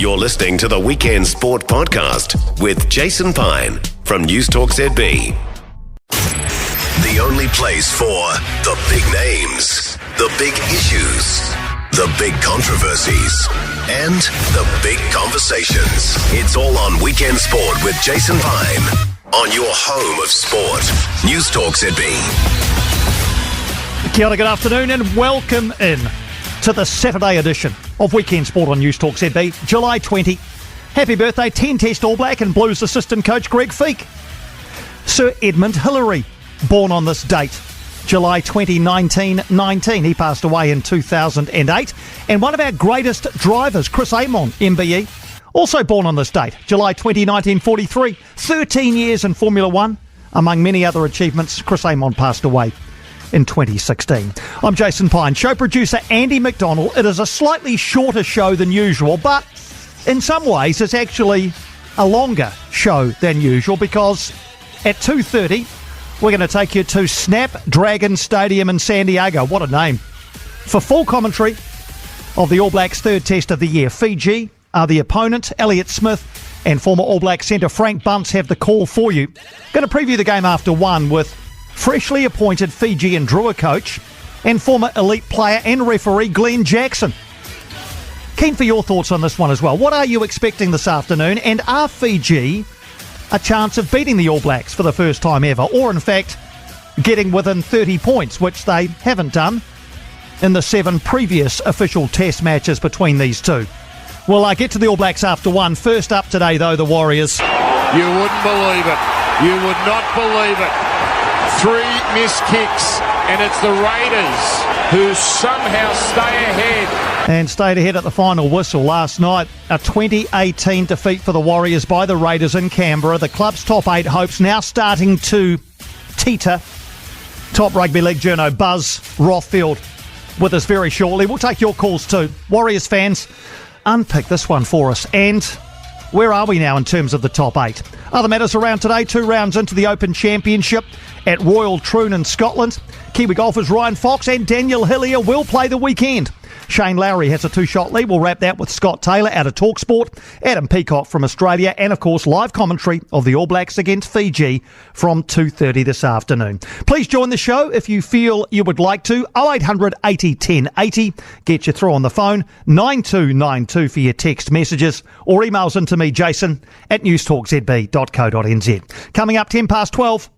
You're listening to the Weekend Sport Podcast with Jason Pine from News Talk ZB. The only place for the big names, the big issues, the big controversies, and the big conversations. It's all on Weekend Sport with Jason Pine on your home of sport. News Talk ZB. Kia ora, good afternoon and welcome in to the Saturday edition of Weekend Sport on News Talk ZB, July 20. Happy birthday, 10-Test All Black and Blues assistant coach Greg Feek. Sir Edmund Hillary, born on this date, July 20, 1919. He passed away in 2008. And one of our greatest drivers, Chris Amon, MBE, also born on this date, July 20, 1943. 13 years in Formula One. Among many other achievements, Chris Amon passed away in 2016. I'm Jason Pine, show producer Andy McDonald. It is a slightly shorter show than usual, but in some ways it's actually a longer show than usual because at 2:30 we're going to take you to Snapdragon Stadium in San Diego. What a name. For full commentary of the All Blacks' third test of the year. Fiji are the opponent. Elliott Smith and former All Black centre Frank Bunce have the call for you. Going to preview the game after one with freshly appointed Fijian Drua coach and former elite player and referee Glen Jackson. Keen for your thoughts on this one as well. What are you expecting this afternoon? And are Fiji a chance of beating the All Blacks for the first time ever? Or in fact, getting within 30 points, which they haven't done in the 7 previous official test matches between these two? Well, I get to the All Blacks after one. First up today, though, the Warriors. You wouldn't believe it. You would not believe it. 3 missed kicks, and it's the Raiders who somehow stay ahead. And stayed ahead at the final whistle last night. A 2018 defeat for the Warriors by the Raiders in Canberra. The club's top 8 hopes now starting to teeter. Top rugby league journo Buzz Rothfield with us very shortly. We'll take your calls too. Warriors fans, unpick this one for us. And where are we now in terms of the top 8? Other matters around today, 2 rounds into the Open Championship at Royal Troon in Scotland. Kiwi golfers Ryan Fox and Daniel Hillier will play the weekend. Shane Lowry has a 2-shot lead. We'll wrap that with Scott Taylor out of Talksport, Adam Peacock from Australia, and of course live commentary of the All Blacks against Fiji from 2:30 this afternoon. Please join the show if you feel you would like to. 0800 80 10 80. Get you through on the phone. 9292 for your text messages or emails into me, Jason, at newstalkzb.co.nz. Coming up 10 past 12.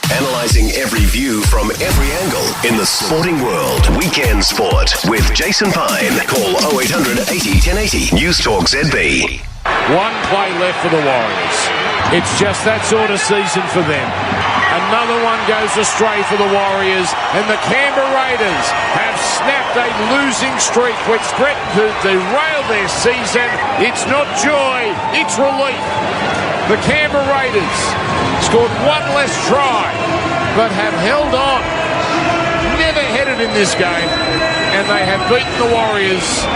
Analysing every view from every angle in the sporting world. Weekend Sport with Jason Pine. Call 0800 80 1080. News Talk ZB. 1 play left for the Warriors. It's just that sort of season for them. Another one goes astray for the Warriors, and the Canberra Raiders have snapped a losing streak which threatened to derail their season. It's not joy, it's relief. The Canberra Raiders scored 1 less try, but have held on. Never headed in this game, and they have beaten the Warriors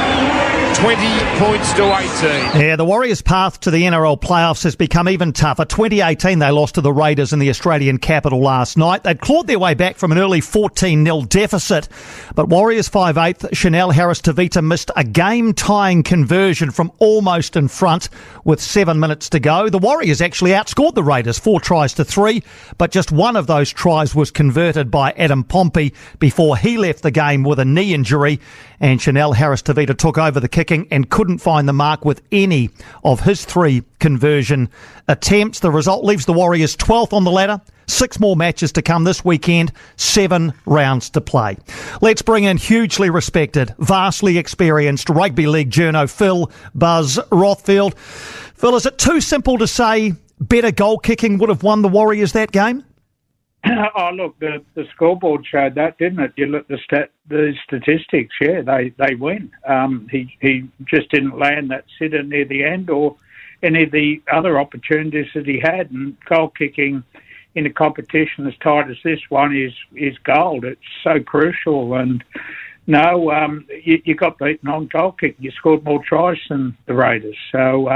20 points to 18. Yeah, the Warriors' path to the NRL playoffs has become even tougher. 2018, they lost to the Raiders in the Australian capital last night. They'd clawed their way back from an early 14-0 deficit, but Warriors 5'8", Chanel Harris-Tavita missed a game-tying conversion from almost in front with 7 minutes to go. The Warriors actually outscored the Raiders 4 tries to 3, but just one of those tries was converted by Adam Pompey before he left the game with a knee injury, and Chanel Harris-Tavita took over the kicking and couldn't find the mark with any of his 3 conversion attempts. The result leaves the Warriors 12th on the ladder. 6 more matches to come this weekend, 7 rounds to play. Let's bring in hugely respected, vastly experienced rugby league journo Phil Buzz Rothfield. Phil, is it too simple to say better goal kicking would have won the Warriors that game? Oh, look, the scoreboard showed that, didn't it? You look at the statistics, yeah, they win. He just didn't land that sitter near the end or any of the other opportunities that he had. And goal kicking in a competition as tight as this one is gold. It's so crucial. And no, you got beaten on goal kick. You scored more tries than the Raiders. So,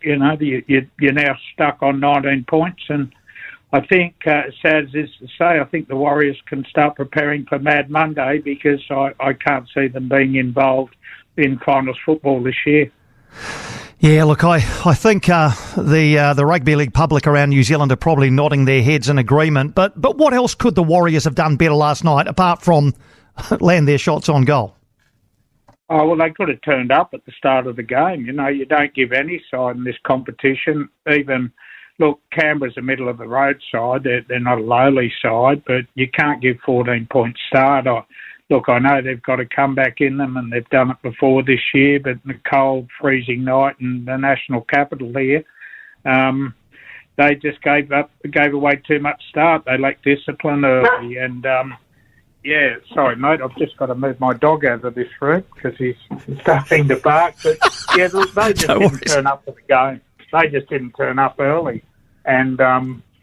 you're now stuck on 19 points. And I think, sad as it is to say, I think the Warriors can start preparing for Mad Monday because I can't see them being involved in finals football this year. Yeah, look, I think the rugby league public around New Zealand are probably nodding their heads in agreement. But what else could the Warriors have done better last night apart from land their shots on goal? Oh, well, they could have turned up at the start of the game. You know, you don't give any side in this competition. Even, look, Canberra's a middle-of-the-road side. They're not a lowly side, but you can't give 14-point start. Look, I know they've got a comeback in them, and they've done it before this year, but the cold, freezing night in the national capital here, they just gave away too much start. They lacked discipline early, and yeah, sorry, mate, I've just got to move my dog out of this room because he's starting to bark. But yeah, they just didn't turn up for the game. They just didn't turn up early, and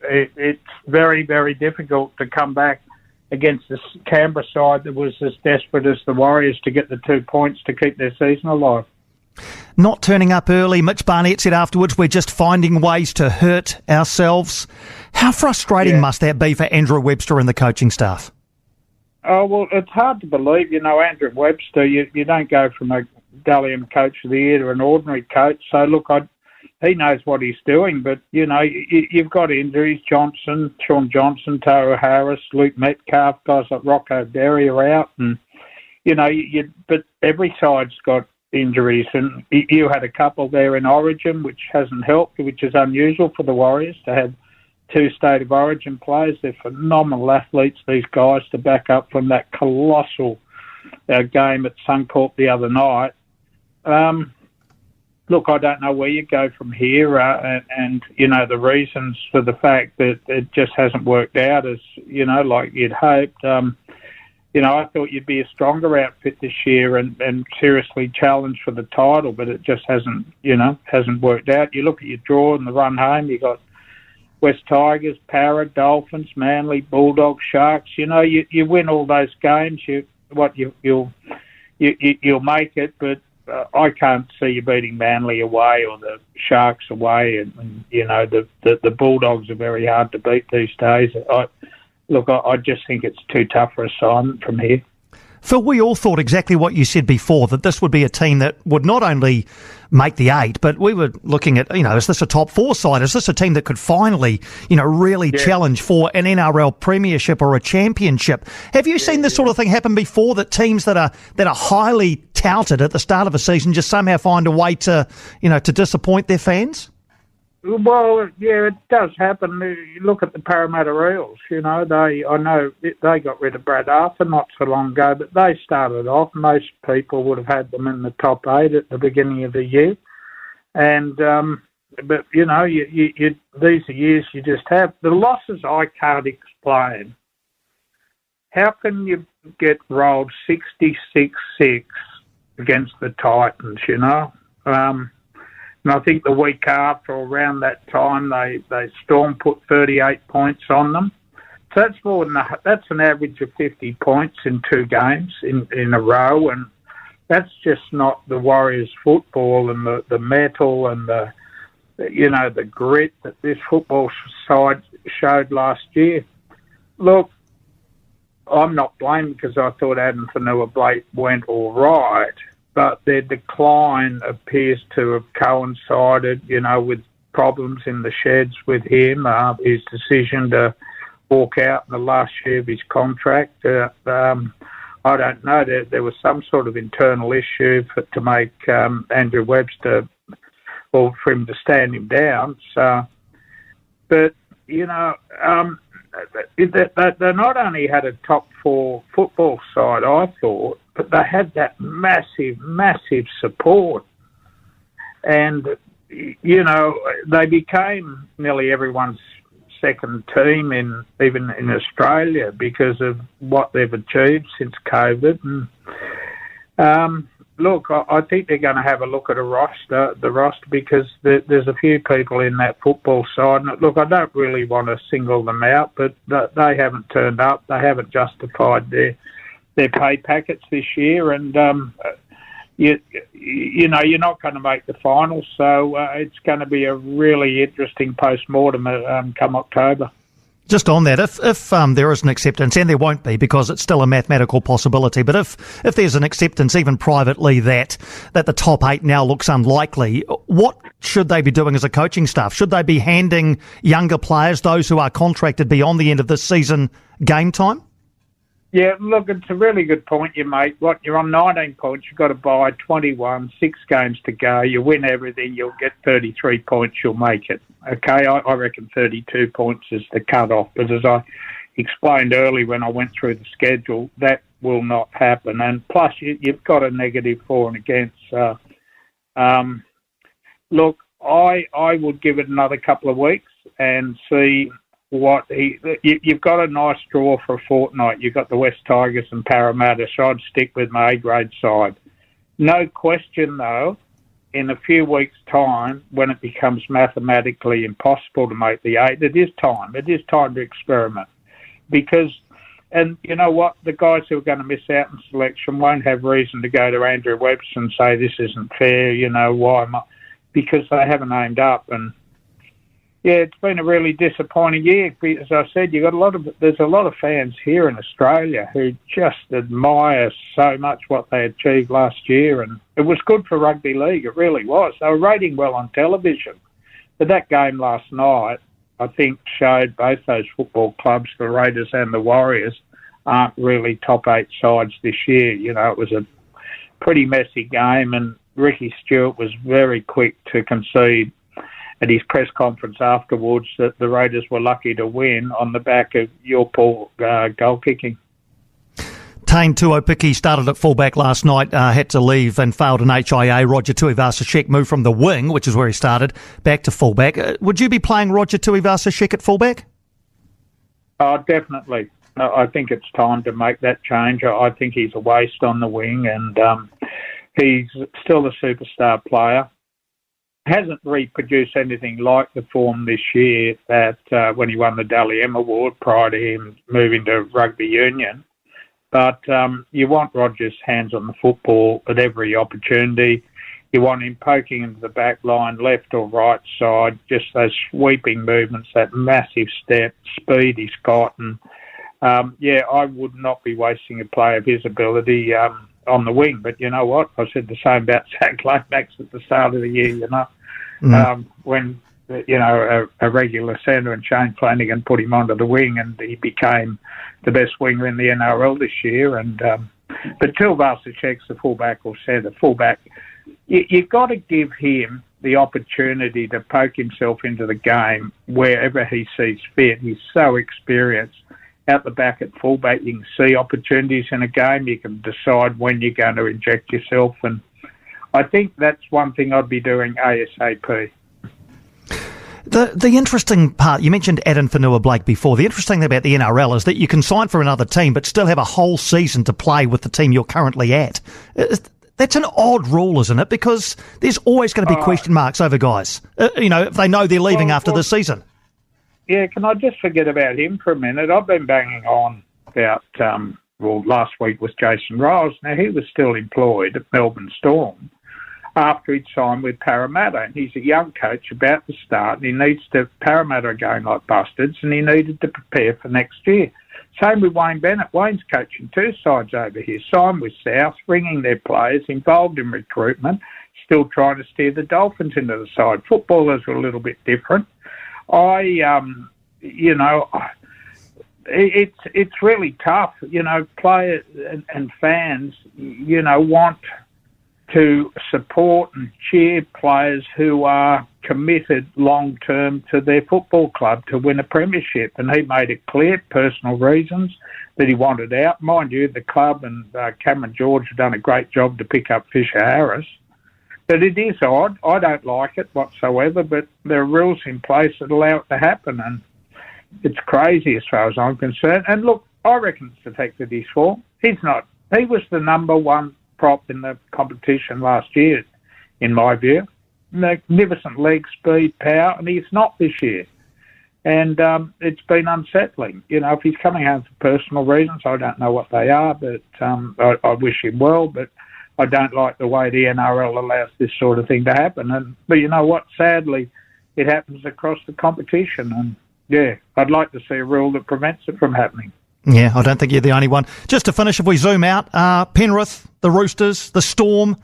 it's very, very difficult to come back against the Canberra side that was as desperate as the Warriors to get the 2 points to keep their season alive. Not turning up early, Mitch Barnett said afterwards, we're just finding ways to hurt ourselves. How frustrating must that be for Andrew Webster and the coaching staff? Oh, well, it's hard to believe. You know, Andrew Webster, you don't go from a Dalian coach of the year to an ordinary coach. So, look, he knows what he's doing, but, you know, you've got injuries. Johnson, Sean Johnson, Tara Harris, Luke Metcalf, guys like Rocco Berry are out. And, you know, but every side's got injuries. And you had a couple there in Origin, which hasn't helped, which is unusual for the Warriors to have two State of Origin players. They're phenomenal athletes, these guys, to back up from that colossal game at Suncorp the other night. Look, I don't know where you go from here, and you know, the reasons for the fact that it just hasn't worked out as, you know, like you'd hoped. You know, I thought you'd be a stronger outfit this year and seriously challenge for the title, but it just hasn't worked out. You look at your draw and the run home, you got West Tigers, Para, Dolphins, Manly, Bulldogs, Sharks. You know, you win all those games. You'll make it, but I can't see you beating Manly away or the Sharks away, and you know the Bulldogs are very hard to beat these days. I just think it's too tough for assignment from here. Phil, we all thought exactly what you said before, that this would be a team that would not only make the 8, but we were looking at, you know, is this a top 4 side? Is this a team that could finally, you know, really challenge for an NRL premiership or a championship? Have you seen this sort of thing happen before, that teams that are highly touted at the start of a season just somehow find a way to, you know, to disappoint their fans? Well, yeah, it does happen. You look at the Parramatta Eels, you know, I know they got rid of Brad Arthur not so long ago, but they started off. Most people would have had them in the top 8 at the beginning of the year. And, but, you know, you these are years you just have. The losses I can't explain. How can you get rolled 66-6 against the Titans, you know? And I think the week after, around that time, they Storm put 38 points on them. So that's an average of 50 points in 2 games in a row, and that's just not the Warriors football and the mettle and the grit that this football side showed last year. Look, I'm not blaming, because I thought Adam Fanua-Blake went all right, but their decline appears to have coincided, you know, with problems in the sheds with him, his decision to walk out in the last year of his contract. I don't know. There was some sort of internal issue to make Andrew Webster, or for him to stand him down. So, but, you know, they not only had a top 4 football side, I thought, but they had that massive, massive support. And, you know, they became nearly everyone's second team, even in Australia, because of what they've achieved since COVID. And look, I think they're going to have a look at the roster, because there's a few people in that football side. And look, I don't really want to single them out, but they haven't turned up. They haven't justified their pay packets this year, and you know, you're not going to make the finals, so it's going to be a really interesting post-mortem come October. Just on that, if there is an acceptance, and there won't be because it's still a mathematical possibility, but if there's an acceptance, even privately, that the top 8 now looks unlikely, what should they be doing as a coaching staff? Should they be handing younger players, those who are contracted beyond the end of this season, game time? Yeah, look, it's a really good point you make. You're on 19 points, you've got to buy 21, 6 games to go, you win everything, you'll get 33 points, you'll make it. Okay, I reckon 32 points is the cut-off, but as I explained early when I went through the schedule, that will not happen. And plus, you've got a negative for and against. Look, I would give it another couple of weeks and see you've got a nice draw for a fortnight. You've got the West Tigers and Parramatta, so I'd stick with my A-grade side. No question, though, in a few weeks' time, when it becomes mathematically impossible to make the 8, it is time. It is time to experiment. Because, and you know what, the guys who are going to miss out in selection won't have reason to go to Andrew Webster and say, this isn't fair, why am I? Because they haven't aimed up. And yeah, it's been a really disappointing year. As I said, there's a lot of fans here in Australia who just admire so much what they achieved last year, and it was good for rugby league. It really was. They were rating well on television, but that game last night, I think, showed both those football clubs, the Raiders and the Warriors, aren't really top 8 sides this year. It was a pretty messy game, and Ricky Stewart was very quick to concede at his press conference afterwards that the Raiders were lucky to win on the back of your poor goal kicking. Tane Tuopiki started at fullback last night, had to leave and failed an HIA. Roger Tuivasa-Sheck moved from the wing, which is where he started, back to fullback. Would you be playing Roger Tuivasa-Sheck at fullback? Definitely. I think it's time to make that change. I think he's a waste on the wing, and he's still a superstar player. Hasn't reproduced anything like the form this year that when he won the Dally M Award prior to him moving to rugby union. But you want Rogers' hands on the football at every opportunity. You want him poking into the back line, left or right side, just those sweeping movements, that massive step, speed he's got. And, I would not be wasting a play of his ability on the wing. But you know what? I said the same about Zach Lomax at the start of the year, when, a regular centre and Shane Flanagan put him onto the wing and he became the best winger in the NRL this year. And but Tuivasa-Sheck's the fullback or centre. Fullback, you've got to give him the opportunity to poke himself into the game wherever he sees fit. He's so experienced. Out the back at fullback, you can see opportunities in a game. You can decide when you're going to inject yourself. And I think that's one thing I'd be doing ASAP. The interesting part, you mentioned Adam Whanua-Blake before. The interesting thing about the NRL is that you can sign for another team but still have a whole season to play with the team you're currently at. That's an odd rule, isn't it? Because there's always going to be question marks over guys, if they know they're leaving after this season. Yeah, can I just forget about him for a minute? I've been banging on about, last week was Jason Riles. Now, he was still employed at Melbourne Storm after he'd signed with Parramatta. And he's a young coach about to start, and Parramatta are going like bastards, and he needed to prepare for next year. Same with Wayne Bennett. Wayne's coaching 2 sides over here, signed with South, bringing their players, involved in recruitment, still trying to steer the Dolphins into the side. Footballers are a little bit different. It's really tough. Players and fans, want to support and cheer players who are committed long-term to their football club to win a premiership. And he made it clear, personal reasons, that he wanted out. Mind you, the club and Cameron George have done a great job to pick up Fisher Harris. But it is odd. I don't like it whatsoever, but there are rules in place that allow it to happen, and it's crazy as far as I'm concerned. And look, I reckon it's affected his form. He's not. He was the number 1 prop in the competition last year, in my view. Magnificent leg speed, power, and he's not this year. And it's been unsettling. If he's coming home for personal reasons, I don't know what they are, but I wish him well, but I don't like the way the NRL allows this sort of thing to happen. But you know what? Sadly, it happens across the competition. And I'd like to see a rule that prevents it from happening. Yeah, I don't think you're the only one. Just to finish, if we zoom out, Penrith, the Roosters, the Storm,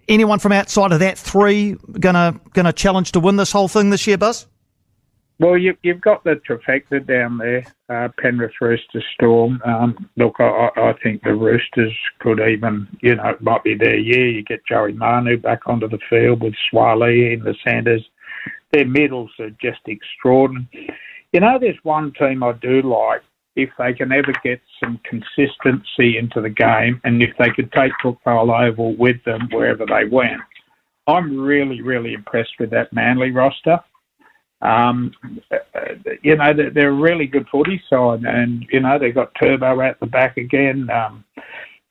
anyone from outside of that three gonna challenge to win this whole thing this year, Buzz? Well, you've got the trifecta down there, Penrith, Roosters, Storm. Look, I think the Roosters could even, it might be their year. You get Joey Manu back onto the field with Swaley and the Sanders. Their middles are just extraordinary. There's one team I do like, if they can ever get some consistency into the game, and if they could take Brookvale Oval with them wherever they went. I'm really, really impressed with that Manly roster. They're a really good footy side, and, they've got Turbo at the back again.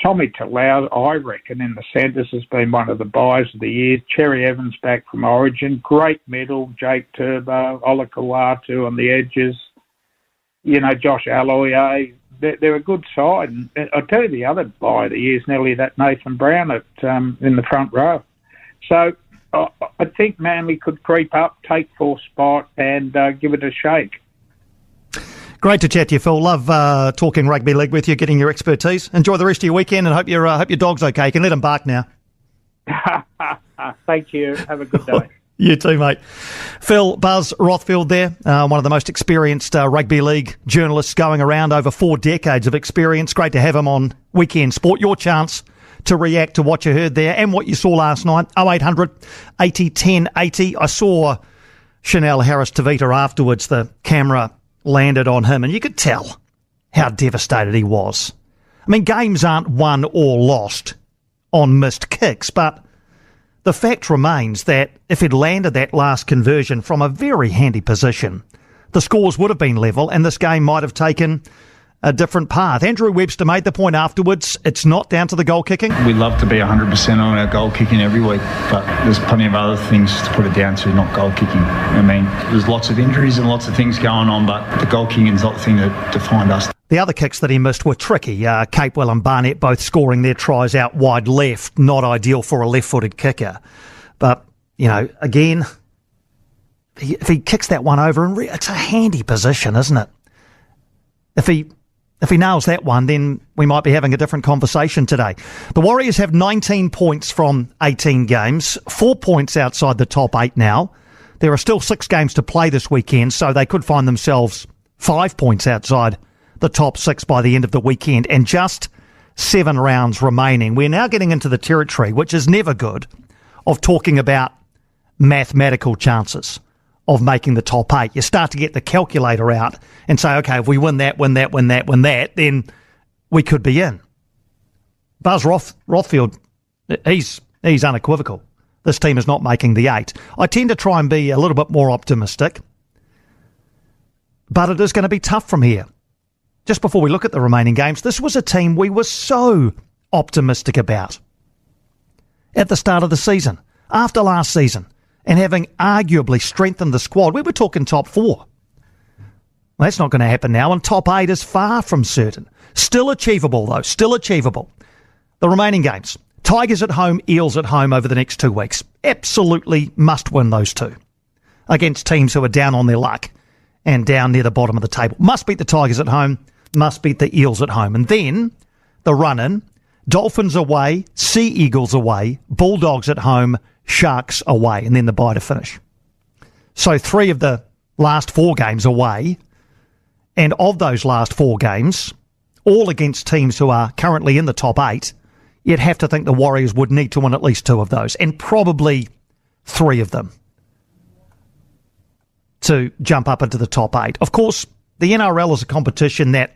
Tommy Talau, I reckon, in the centres has been one of the buys of the year. Cherry Evans back from Origin. Great middle, Jake Turbo, Ola Kawatu on the edges. Josh Alloy. They're a good side. And I'll tell you the other buy of the year is nearly that Nathan Brown in the front row. So I think Manly could creep up, take fourth spot, and give it a shake. Great to chat to you, Phil. Love talking rugby league with you, getting your expertise. Enjoy the rest of your weekend, and hope your dog's okay. You can let him bark now. Thank you. Have a good day. You too, mate. Phil Buzz Rothfield there, one of the most experienced rugby league journalists going around, over 4 decades of experience. Great to have him on Weekend Sport. Your chance to react to what you heard there and what you saw last night. 0800 80 10 80. I saw Chanel Harris-Tavita afterwards. The camera landed on him, and you could tell how devastated he was. I mean, games aren't won or lost on missed kicks, but the fact remains that if he'd landed that last conversion from a very handy position, the scores would have been level and this game might have taken a different path. Andrew Webster made the point afterwards, it's not down to the goal kicking. We'd love to be 100% on our goal kicking every week, but there's plenty of other things to put it down to, not goal kicking. I mean, there's lots of injuries and lots of things going on, but the goal kicking is not the thing that defined us. The other kicks that he missed were tricky. Capewell and Barnett both scoring their tries out wide left, not ideal for a left-footed kicker. But, again, if he kicks that one over, and it's a handy position, isn't it? If he nails that one, then we might be having a different conversation today. The Warriors have 19 points from 18 games, 4 points outside the top 8 now. There are still 6 games to play this weekend, so they could find themselves 5 points outside the top 6 by the end of the weekend, and just 7 rounds remaining. We're now getting into the territory, which is never good, of talking about mathematical chances of making the top 8. You start to get the calculator out and say, okay, if we win that, then we could be in. Buzz Rothfield, he's unequivocal. This team is not making the 8. I tend to try and be a little bit more optimistic, but it is going to be tough from here. Just before we look at the remaining games, this was a team we were so optimistic about at the start of the season, after last season, and having arguably strengthened the squad. We were talking top 4. Well, that's not going to happen now, and top 8 is far from certain. Still achievable, though, still achievable. The remaining games, Tigers at home, Eels at home over the next 2 weeks. Absolutely must win those 2 against teams who are down on their luck and down near the bottom of the table. Must beat the Tigers at home, must beat the Eels at home. And then the run-in, Dolphins away, Sea Eagles away, Bulldogs at home, Sharks away, and then the bye to finish. So 3 of the last 4 games away, and of those last 4 games, all against teams who are currently in the top 8, you'd have to think the Warriors would need to win at least 2 of those, and probably 3 of them to jump up into the top 8. Of course, the NRL is a competition that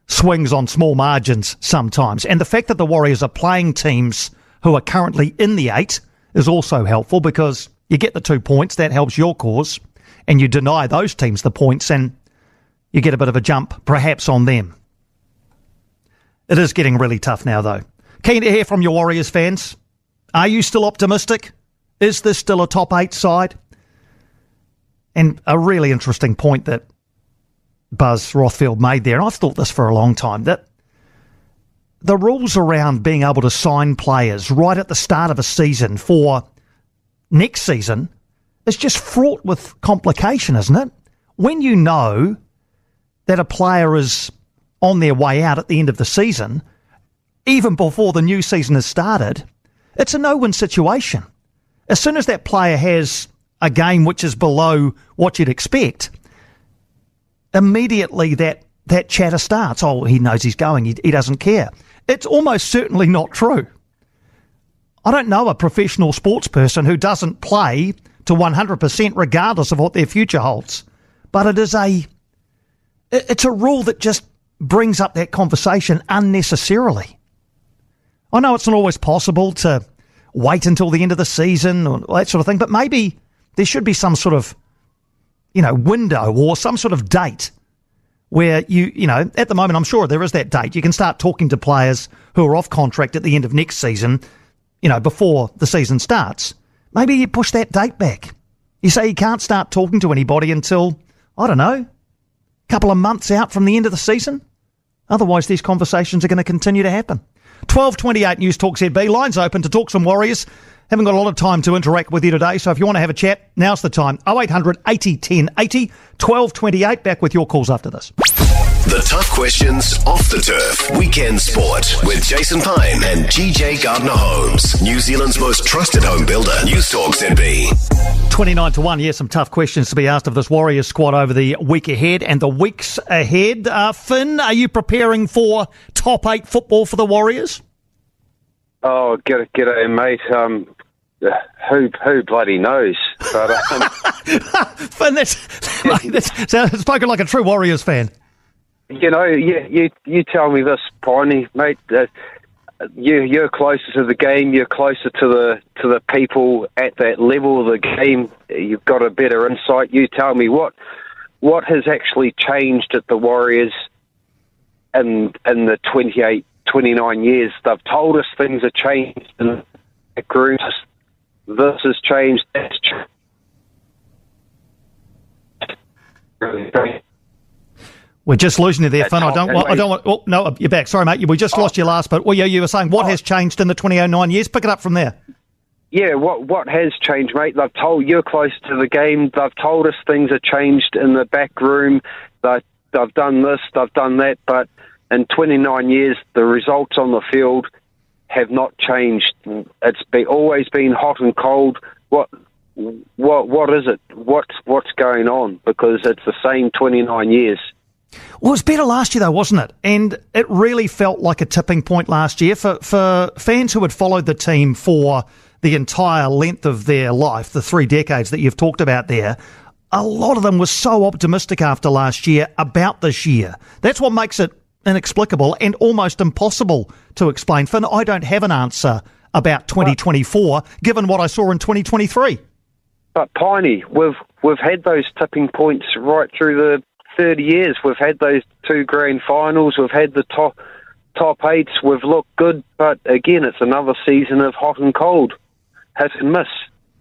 swings on small margins sometimes, and the fact that the Warriors are playing teams who are currently in the 8 is also helpful, because you get the 2 points, that helps your cause, and you deny those teams the points and you get a bit of a jump perhaps on them. It is getting really tough now, though. Keen to hear from your Warriors fans. Are you still optimistic? Is this still a top 8 side? And a really interesting point that Buzz Rothfield made there, and I've thought this for a long time, that the rules around being able to sign players right at the start of a season for next season is just fraught with complication, isn't it? when you know that a player is on their way out at the end of the season, even before the new season has started, it's a no-win situation. As soon as that player has a game which is below what you'd expect, immediately that chatter starts. Oh, he knows he's going. He doesn't care. It's almost certainly not true. I don't know a professional sports person who doesn't play to 100% regardless of what their future holds. But it's a rule that just brings up that conversation unnecessarily. I know it's not always possible to wait until the end of the season or that sort of thing, but maybe there should be some sort of, window or some sort of date where at the moment, I'm sure there is that date. You can start talking to players who are off contract at the end of next season, before the season starts. Maybe you push that date back. You say you can't start talking to anybody until, I don't know, a couple of months out from the end of the season. Otherwise, these conversations are going to continue to happen. 12:28 News Talk ZB. Lines open to talk some Warriors. Haven't got a lot of time to interact with you today, so if you want to have a chat, now's the time. 0800 80 10 80, 12:28. Back with your calls after this. The tough questions off the turf. Weekend Sport with Jason Pine and GJ Gardner-Holmes. New Zealand's most trusted home builder. News Talk ZB. 29-1. Yes, some tough questions to be asked of this Warriors squad over the week ahead and the weeks ahead. Finn, are you preparing for top 8 football for the Warriors? Oh, g'day, mate. Who bloody knows? But Finn, that's spoken like a true Warriors fan. You tell me this, Piney, mate. You're closer to the game. You're closer to the people at that level of the game. You've got a better insight. You tell me what has actually changed at the Warriors in the 29 years. They've told us things have changed in the groups. This has changed. That's changed. We're just losing you there, Finn. I don't want. Oh, no, you're back. Sorry, mate. We just lost you last bit. Well, yeah, you were saying what has changed in the 29 years. Pick it up from there. Yeah, what has changed, mate? They've told you're close to the game. They've told us things have changed in the back room. They've done this, they've done that, but in 29 years, the results on the field have not changed. It's always been hot and cold. What is it? What's going on? Because it's the same 29 years. Well, it was better last year, though, wasn't it? And it really felt like a tipping point last year for fans who had followed the team for the entire length of their life, the 3 decades that you've talked about there. A lot of them were so optimistic after last year about this year. That's what makes it inexplicable and almost impossible to explain. Finn, I don't have an answer about 2024, given what I saw in 2023. But Piney, we've had those tipping points right through the 30 years. We've had those 2 grand finals. We've had the top 8s. We've looked good, but again, it's another season of hot and cold, hit and miss.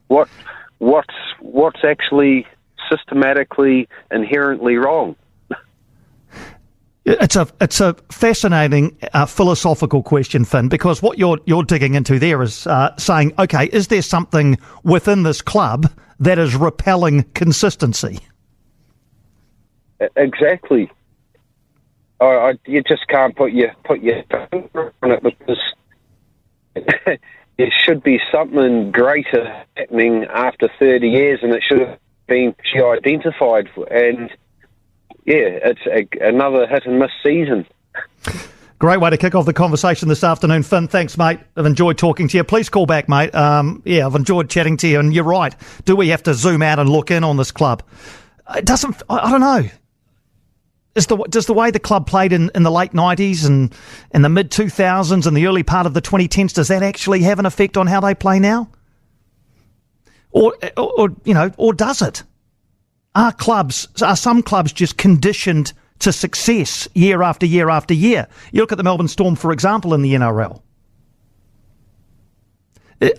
What's actually systematically inherently wrong? It's a fascinating philosophical question, Finn, because what you're digging into there is saying, okay, is there something within this club that is repelling consistency? Exactly. You just can't put your finger on it because there should be something greater happening after 30 years, and it should have been identified. And yeah, it's another hit and miss season. Great way to kick off the conversation this afternoon, Finn. Thanks, mate. I've enjoyed talking to you. Please call back, mate. I've enjoyed chatting to you, and you're right. Do we have to zoom out and look in on this club? It doesn't. I don't know. Does the way the club played in the late 90s and in the mid 2000s and the early part of the 2010s, does that actually have an effect on how they play now? Or does it? Are some clubs just conditioned to success year after year after year? You look at the Melbourne Storm, for example, in the NRL.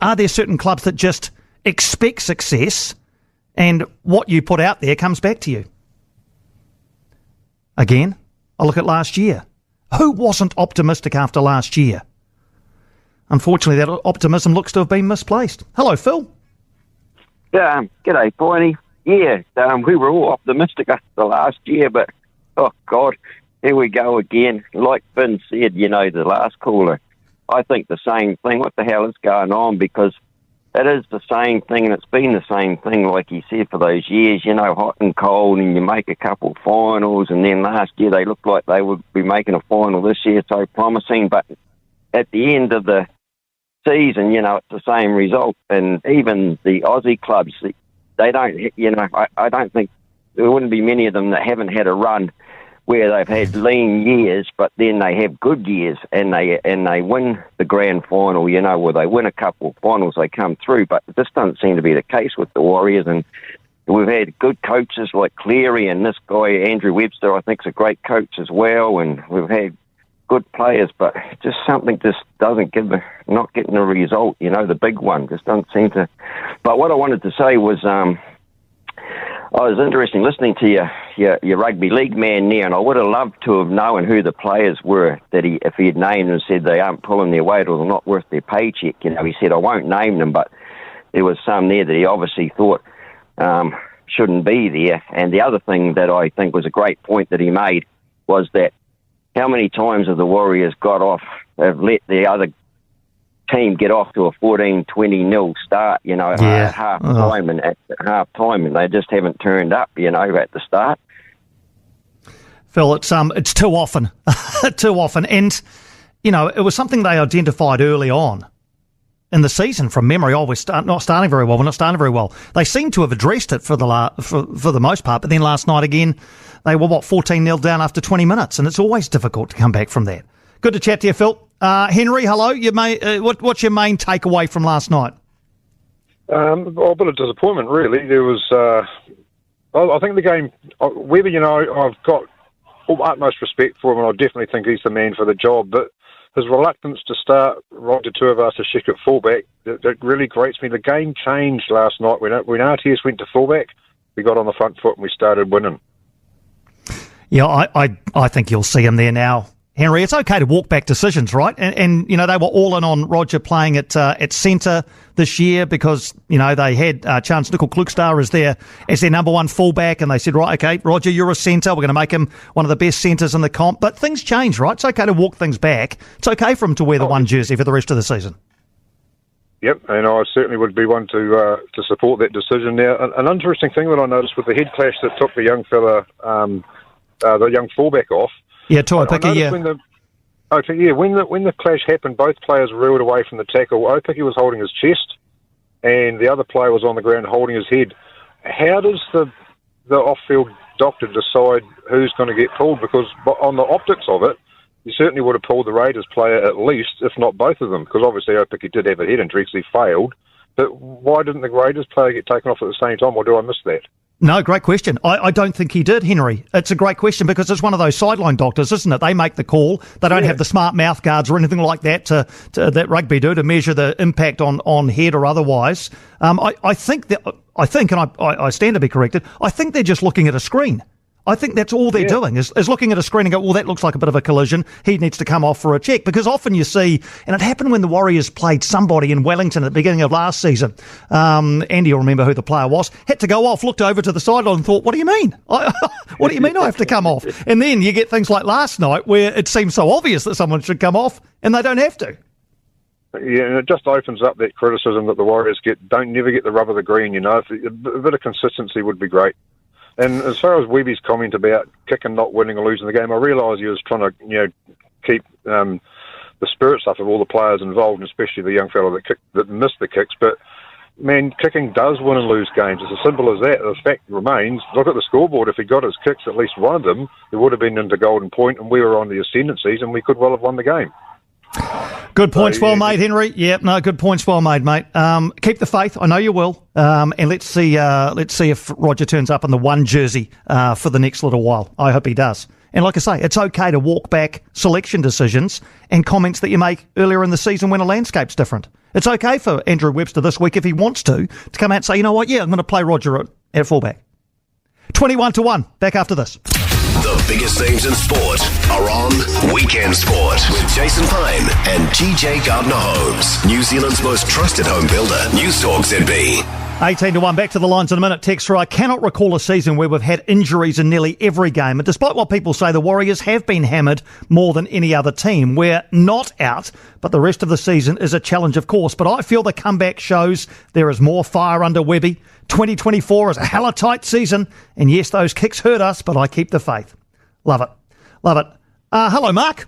Are there certain clubs that just expect success and what you put out there comes back to you? Again, I look at last year. Who wasn't optimistic after last year? Unfortunately, that optimism looks to have been misplaced. Hello, Phil. Yeah, g'day, Piney. we were all optimistic after last year, but, oh, God, here we go again. Like Finn said, the last caller, I think the same thing. What the hell is going on? Because it is the same thing, and it's been the same thing, like he said, for those years, hot and cold, and you make a couple finals, and then last year they looked like they would be making a final this year, so promising, but at the end of the season, it's the same result. And even the Aussie clubs, they don't, I don't think there wouldn't be many of them that haven't had a run where they've had lean years, but then they have good years, and they win the grand final, where they win a couple of finals, they come through. But this doesn't seem to be the case with the Warriors, and we've had good coaches like Cleary, and this guy, Andrew Webster, I think is a great coach as well, and we've had good players, but just something just doesn't not getting a result, the big one just doesn't seem to. But what I wanted to say was, I was interested listening to your rugby league man there, and I would have loved to have known who the players were that if he had named and said they aren't pulling their weight or they're not worth their paycheck. He said, I won't name them, but there was some there that he obviously thought shouldn't be there. And the other thing that I think was a great point that he made was that how many times have the Warriors have let the other team get off to a 14-20-0 start, at half time, and they just haven't turned up, at the start. Phil, it's too often, too often, and it was something they identified early on in the season. From memory, we're not starting very well. We're not starting very well. They seem to have addressed it for the most part, but then last night again, they were 14-0 down after 20 minutes, and it's always difficult to come back from that. Good to chat to you, Phil. Henry, hello. What's your main takeaway from last night? A bit of disappointment, really. There was, I think the game, whether, I've got utmost respect for him, and I definitely think he's the man for the job, but his reluctance to start Roger Tuivasa-Sheck at fullback, that really grates me. The game changed last night. When RTS went to fullback, we got on the front foot and we started winning. Yeah, I think you'll see him there now. Henry, it's okay to walk back decisions, right? And they were all in on Roger playing at centre this year because, they had Chance Nickel-Klukstad as their number one fullback, and they said, right, okay, Roger, you're a centre. We're going to make him one of the best centres in the comp. But things change, right? It's okay to walk things back. It's okay for him to wear the one jersey for the rest of the season. Yep, and I certainly would be one to support that decision. Now, an interesting thing that I noticed with the head clash that took the young fella, the young fullback off. Yeah, Tuipiki, yeah. When the clash happened, both players reeled away from the tackle. Opiki was holding his chest, and the other player was on the ground holding his head. How does the off-field doctor decide who's going to get pulled? Because on the optics of it, you certainly would have pulled the Raiders player at least, if not both of them, because obviously Opiki did have a head injury because he failed. But why didn't the Raiders player get taken off at the same time, or do I miss that? No, great question. I don't think he did, Henry. It's a great question because it's one of those sideline doctors, isn't it? They make the call. They don't have the smart mouth guards or anything like that to that rugby do to measure the impact on head or otherwise. I think, and I stand to be corrected, I think they're just looking at a screen. I think that's all they're doing is looking at a screen and go, well, that looks like a bit of a collision. He needs to come off for a check. Because often you see, and it happened when the Warriors played somebody in Wellington at the beginning of last season. Andy will remember who the player was. Had to go off, looked over to the sideline and thought, what do you mean? What do you mean I have to come off? And then you get things like last night where it seems so obvious that someone should come off and they don't have to. Yeah, and it just opens up that criticism that the Warriors never get the rub of the green, A bit of consistency would be great. And as far as Webby's comment about kicking not winning or losing the game, I realise he was trying to, keep the spirits up of all the players involved, and especially the young fellow that missed the kicks. But, man, kicking does win and lose games. It's as simple as that. The fact remains, look at the scoreboard. If he got his kicks, at least one of them, it would have been into golden point, and we were on the ascendancies, and we could well have won the game. Good points, well made, Henry. Yeah, no, good points, well made, mate. Keep the faith. I know you will. And let's see if Roger turns up in the one jersey for the next little while. I hope he does. And like I say, it's okay to walk back selection decisions and comments that you make earlier in the season when a landscape's different. It's okay for Andrew Webster this week, if he wants to come out and say, you know what, yeah, I'm going to play Roger at fullback. 21-1. Back after this. The biggest names in sport are on Weekend Sport with Jason Pine and GJ Gardner-Holmes, New Zealand's most trusted home builder, News Talk ZB. 18-1, back to the lines in a minute. Texter, I cannot recall a season where we've had injuries in nearly every game. And despite what people say, the Warriors have been hammered more than any other team. We're not out, but the rest of the season is a challenge, of course. But I feel the comeback shows there is more fire under Webby. 2024 is a hella tight season. And yes, those kicks hurt us, but I keep the faith. Love it. Love it. Hello, Mark.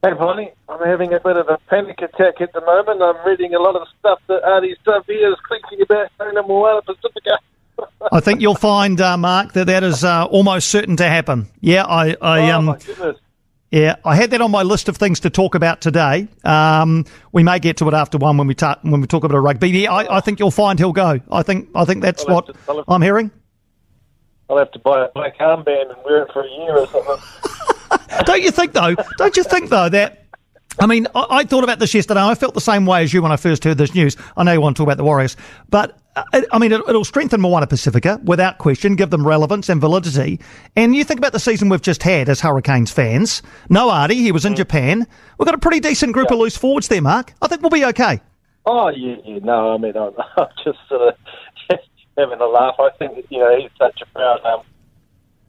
Hey, Bonnie, I'm having a bit of a panic attack at the moment. I'm reading a lot of stuff that Artie Savia is thinking about going to Moana Pacifica. I think you'll find, Mark, that is almost certain to happen. Yeah, my goodness. Yeah, I had that on my list of things to talk about today. We may get to it after one when we talk about a rugby. Yeah, I think you'll find he'll go. I think that's what I'm hearing. I'll have to buy a black armband and wear it for a year or something. Don't you think, though, that... I mean, I thought about this yesterday. I felt the same way as you when I first heard this news. I know you want to talk about the Warriors. But, it'll strengthen Moana Pacifica, without question, give them relevance and validity. And you think about the season we've just had as Hurricanes fans. No Artie, he was in Japan. We've got a pretty decent group of loose forwards there, Mark. I think we'll be okay. Oh, yeah. No, I'm just sort of having a laugh. I think, he's such a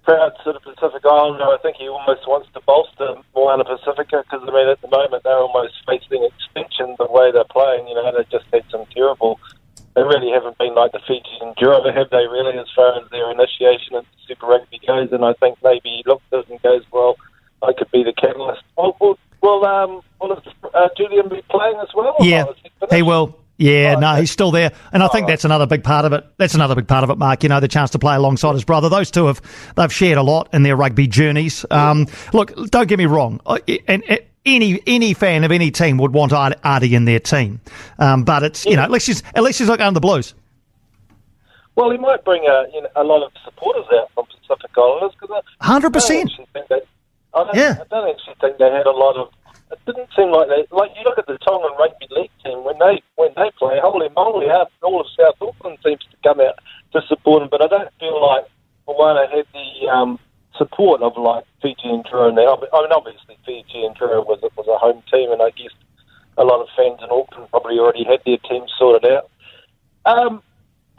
proud sort of Pacific Islander. I think he almost wants to bolster Moana Pacifica because, at the moment they're almost facing extinction the way they're playing. They just had some terrible... They really haven't been like the Fiji and Jura, have they really, as far as their initiation into Super Rugby goes? And I think maybe he looks at it and goes, well, I could be the catalyst. Will Julian be playing as well? Yeah, he will. Yeah, no, he's still there. And I think that's another big part of it. That's another big part of it, Mark, the chance to play alongside his brother. Those two they've shared a lot in their rugby journeys. Look, don't get me wrong. And any fan of any team would want Artie in their team. But it's, at least he's not going to the Blues. Well, he might bring a lot of supporters out from Pacific Islanders. 100%. I don't actually think they had a lot of... It didn't seem like they... Like, you look at the Tongan Rugby League team, when they play, holy moly, all of South Auckland seems to come out to support them, but I don't feel like Moana had the support of, like, Fiji and Jura. Obviously, Fiji and Jura was a home team, and I guess a lot of fans in Auckland probably already had their team sorted out.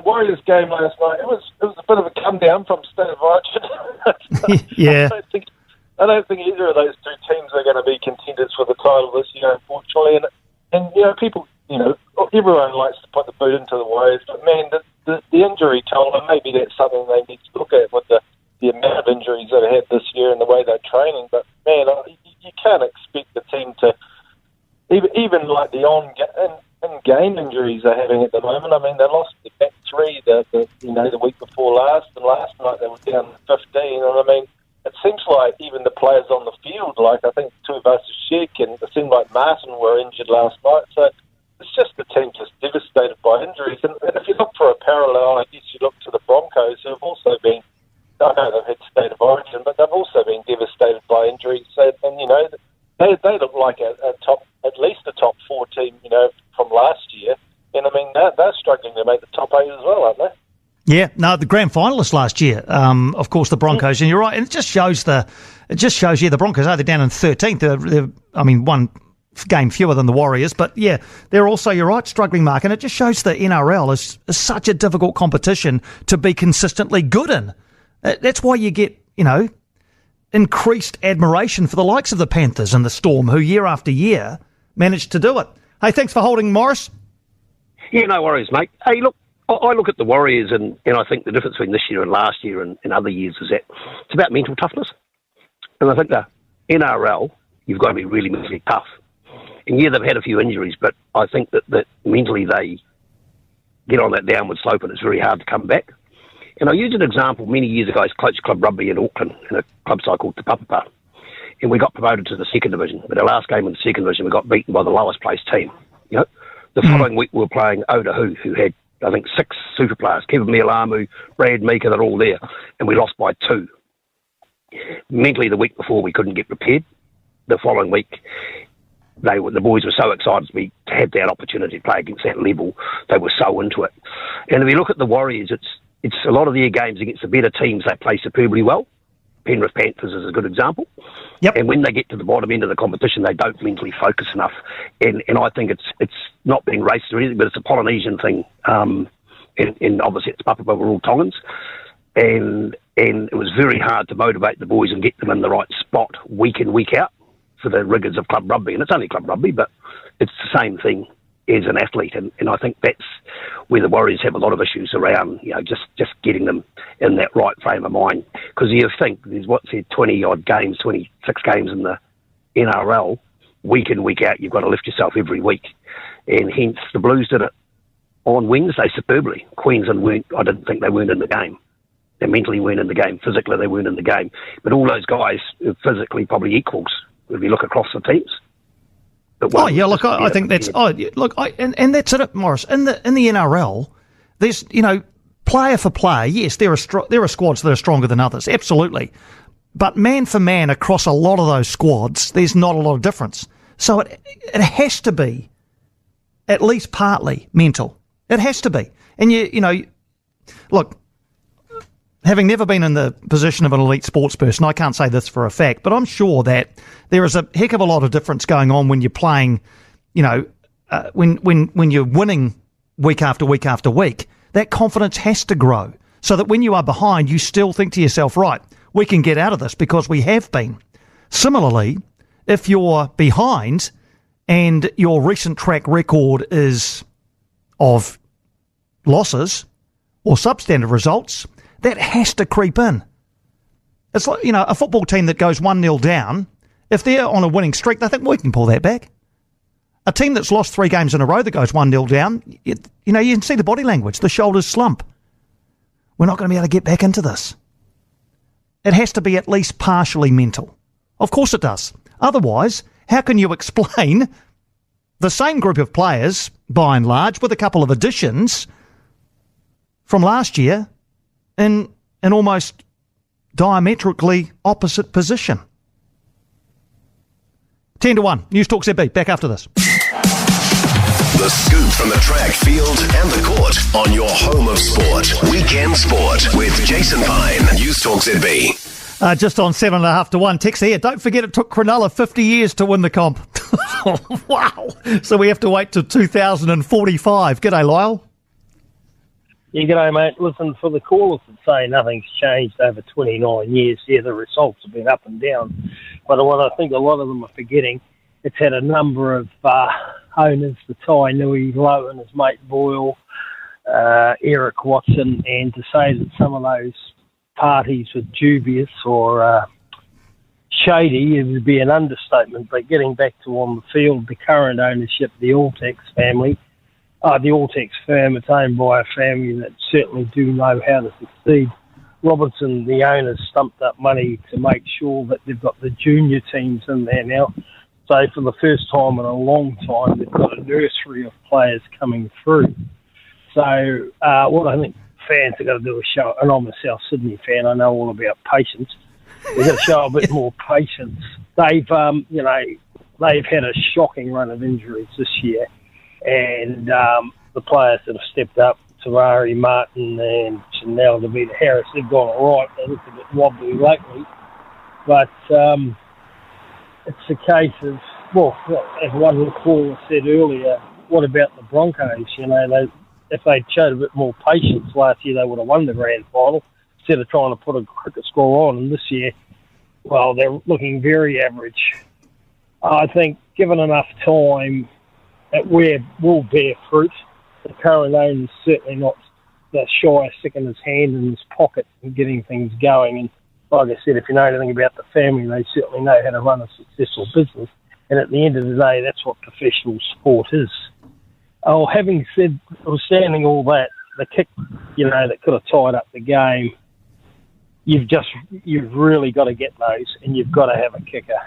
Warriors game last night, it was a bit of a come down from State of Origin. Yeah. I don't think either of those two teams are going to be contenders for the title this year, unfortunately. And people, everyone likes to put the boot into the Warriors, but man, the injury toll, and maybe that's something they need to look at with the amount of injuries they've had this year and the way they're training. But man, you can't expect the team to even like the in-game injuries they're having at the moment. They lost the back three the week before last, and last night they were down 15. And it seems like even the players on the field, like I think two of us, Sheik, and it seemed like Martin were injured last night. So it's just the team just devastated by injuries. And if you look for a parallel, I guess you look to the Broncos, who have also been, I know they've had State of Origin, but they've also been devastated by injuries. So, and they look like at least a top 4 team, from last year. And they're struggling to make the top 8 as well, aren't they? Yeah, no, the grand finalists last year, of course, the Broncos, and you're right, and it just shows the Broncos are down in 13th. They're one game fewer than the Warriors, but yeah, they're also, you're right, struggling, Mark, and it just shows the NRL is such a difficult competition to be consistently good in. That's why you get, increased admiration for the likes of the Panthers and the Storm, who year after year managed to do it. Hey, thanks for holding, Morris. Yeah, no worries, mate. Hey, look, I look at the Warriors and I think the difference between this year and last year and other years is that it's about mental toughness. And I think the NRL, you've got to be really mentally tough. And yeah, they've had a few injuries, but I think that mentally they get on that downward slope and it's very hard to come back. And I used an example many years ago. I coached club rugby in Auckland in a club side called Te Papapa. And we got promoted to the second division. But our last game in the second division, we got beaten by the lowest placed team. The following week we were playing Otahu, who had, I think, 6 super players. Kevin Mialamu, Brad Meeker, they're all there. And we lost by 2. Mentally, the week before, we couldn't get prepared. The following week, the boys were so excited to have that opportunity to play against that level. They were so into it. And if you look at the Warriors, it's a lot of their games against the better teams, they play superbly well. Penrith Panthers is a good example. Yep. And when they get to the bottom end of the competition, they don't mentally focus enough. And I think it's not being racist or anything, but it's a Polynesian thing. And obviously it's Papua, we're all Tongans. And it was very hard to motivate the boys and get them in the right spot week in, week out for the rigours of club rugby. And it's only club rugby, but it's the same thing as an athlete. And I think that's where the Warriors have a lot of issues around, just getting them in that right frame of mind. Because you think there's 20-odd games, 26 games in the NRL, week in, week out, you've got to lift yourself every week. And hence the Blues did it on Wednesday superbly. Queensland I didn't think they weren't in the game. They mentally weren't in the game. Physically, they weren't in the game. But all those guys are physically probably equals if you look across the teams. I think that's... and that's it, Morris. In the NRL, there's, player for player, yes, there are squads that are stronger than others, absolutely. But man for man across a lot of those squads, there's not a lot of difference. So it has to be at least partly mental. It has to be. And, look, having never been in the position of an elite sports person, I can't say this for a fact, but I'm sure that there is a heck of a lot of difference going on when you're playing, when you're winning week after week after week. That confidence has to grow so that when you are behind, you still think to yourself, right, we can get out of this because we have been. Similarly, if you're behind and your recent track record is of losses or substandard results, that has to creep in. It's like, a football team that goes 1-0 down, if they're on a winning streak, they think, we can pull that back. A team that's lost 3 games in a row that goes 1-0 down, you can see the body language, the shoulders slump. We're not going to be able to get back into this. It has to be at least partially mental. Of course it does. Otherwise, how can you explain the same group of players, by and large, with a couple of additions from last year, in an almost diametrically opposite position? 10-1. News Talk ZB. Back after this. The scoop from the track, field and the court on your home of sport. Weekend Sport with Jason Pine. News Talk ZB. Just on 7.5-1. Text here. Don't forget it took Cronulla 50 years to win the comp. Wow. So we have to wait till 2045. G'day, Lyle. Yeah, g'day, mate. Listen, for the callers that say nothing's changed over 29 years, yeah, the results have been up and down. But what I think a lot of them are forgetting, it's had a number of owners, the Tai Nui, Lowe and his mate Boyle, Eric Watson, and to say that some of those parties were dubious or shady, it would be an understatement. But getting back to on the field, the current ownership, the Alltex family, the Alltex firm, it's owned by a family that certainly do know how to succeed. Robertson, the owners, stumped up money to make sure that they've got the junior teams in there now. So for the first time in a long time, they've got a nursery of players coming through. So what I think fans are going to do is show, and I'm a South Sydney fan, I know all about patience. They've got to show a bit more patience. They've had a shocking run of injuries this year. And the players that have stepped up, Tawari, Martin and Chanel, Davida Harris, they've gone all right. They looked a bit wobbly lately. But it's a case of, well, as one caller said earlier, what about the Broncos? If they'd showed a bit more patience last year, they would have won the grand final instead of trying to put a cricket score on. And this year, well, they're looking very average. I think given enough time, it will bear fruit. The current owner is certainly not the shy sticking his hand in his pocket and getting things going. And like I said, if you know anything about the family, they certainly know how to run a successful business. And at the end of the day, that's what professional sport is. Oh, having said, notwithstanding all that, the kick, that could have tied up the game, you've really got to get those, and you've got to have a kicker.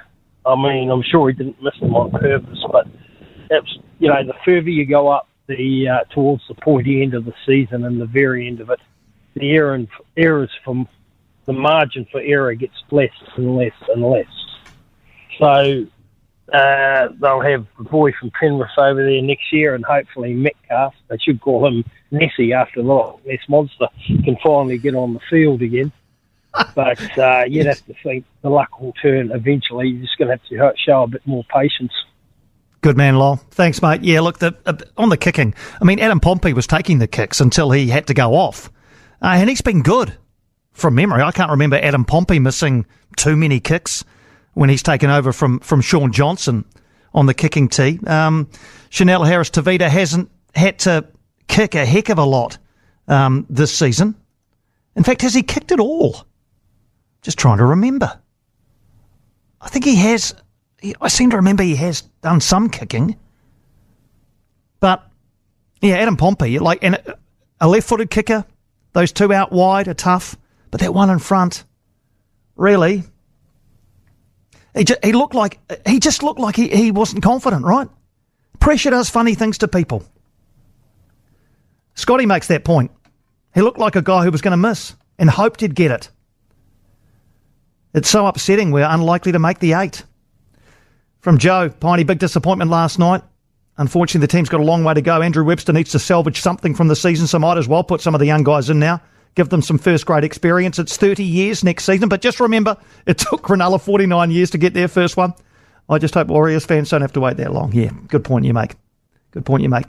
I mean, I'm sure he didn't miss them on purpose, but it's, the further you go up towards the pointy end of the season and the very end of it, the errors from the margin for error gets less and less and less. So they'll have the boy from Penrith over there next year, and hopefully Metcalf, they should call him Nessie after the Loch Ness Monster, can finally get on the field again. But you'd have to think the luck will turn eventually. You're just going to have to show a bit more patience. Good man, Lyle. Thanks, mate. Yeah, look, on the kicking, I mean, Adam Pompey was taking the kicks until he had to go off. And he's been good from memory. I can't remember Adam Pompey missing too many kicks when he's taken over from Sean Jansen on the kicking tee. Chanel Harris-Tavita hasn't had to kick a heck of a lot this season. In fact, has he kicked it all? Just trying to remember. I think he has. I seem to remember he has done some kicking. But, yeah, Adam Pompey, and a left-footed kicker, those two out wide are tough, but that one in front, really, he just looked like he wasn't confident, right? Pressure does funny things to people. Scotty makes that point. He looked like a guy who was going to miss and hoped he'd get it. It's so upsetting we're unlikely to make the 8. From Joe, Piney, big disappointment last night. Unfortunately, the team's got a long way to go. Andrew Webster needs to salvage something from the season, so might as well put some of the young guys in now. Give them some first-grade experience. It's 30 years next season, but just remember, it took Cronulla 49 years to get their first one. I just hope Warriors fans don't have to wait that long. Yeah, good point you make. Good point you make.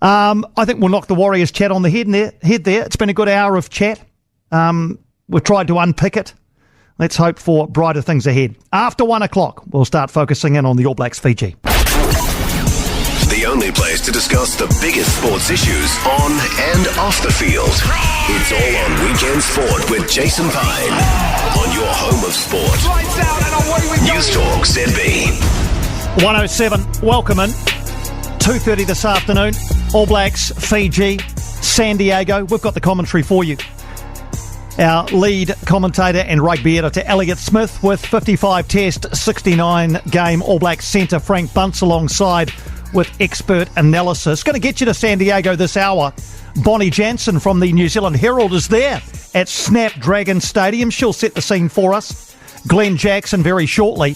I think we'll knock the Warriors chat on the head there. It's been a good hour of chat. We've tried to unpick it. Let's hope for brighter things ahead. After 1 o'clock, we'll start focusing in on the All Blacks Fiji. The only place to discuss the biggest sports issues on and off the field. It's all on Weekend Sport with Jason Pine on your home of sport. News Talk ZB. 107, welcome in. 2:30 this afternoon. All Blacks Fiji, San Diego. We've got the commentary for you. Our lead commentator and rugby editor, Elliot Smith, with 55 test, 69 game All Blacks centre Frank Bunce alongside with expert analysis. Going to get you to San Diego this hour. Bonnie Jansen from the New Zealand Herald is there at Snapdragon Stadium. She'll set the scene for us. Glen Jackson very shortly.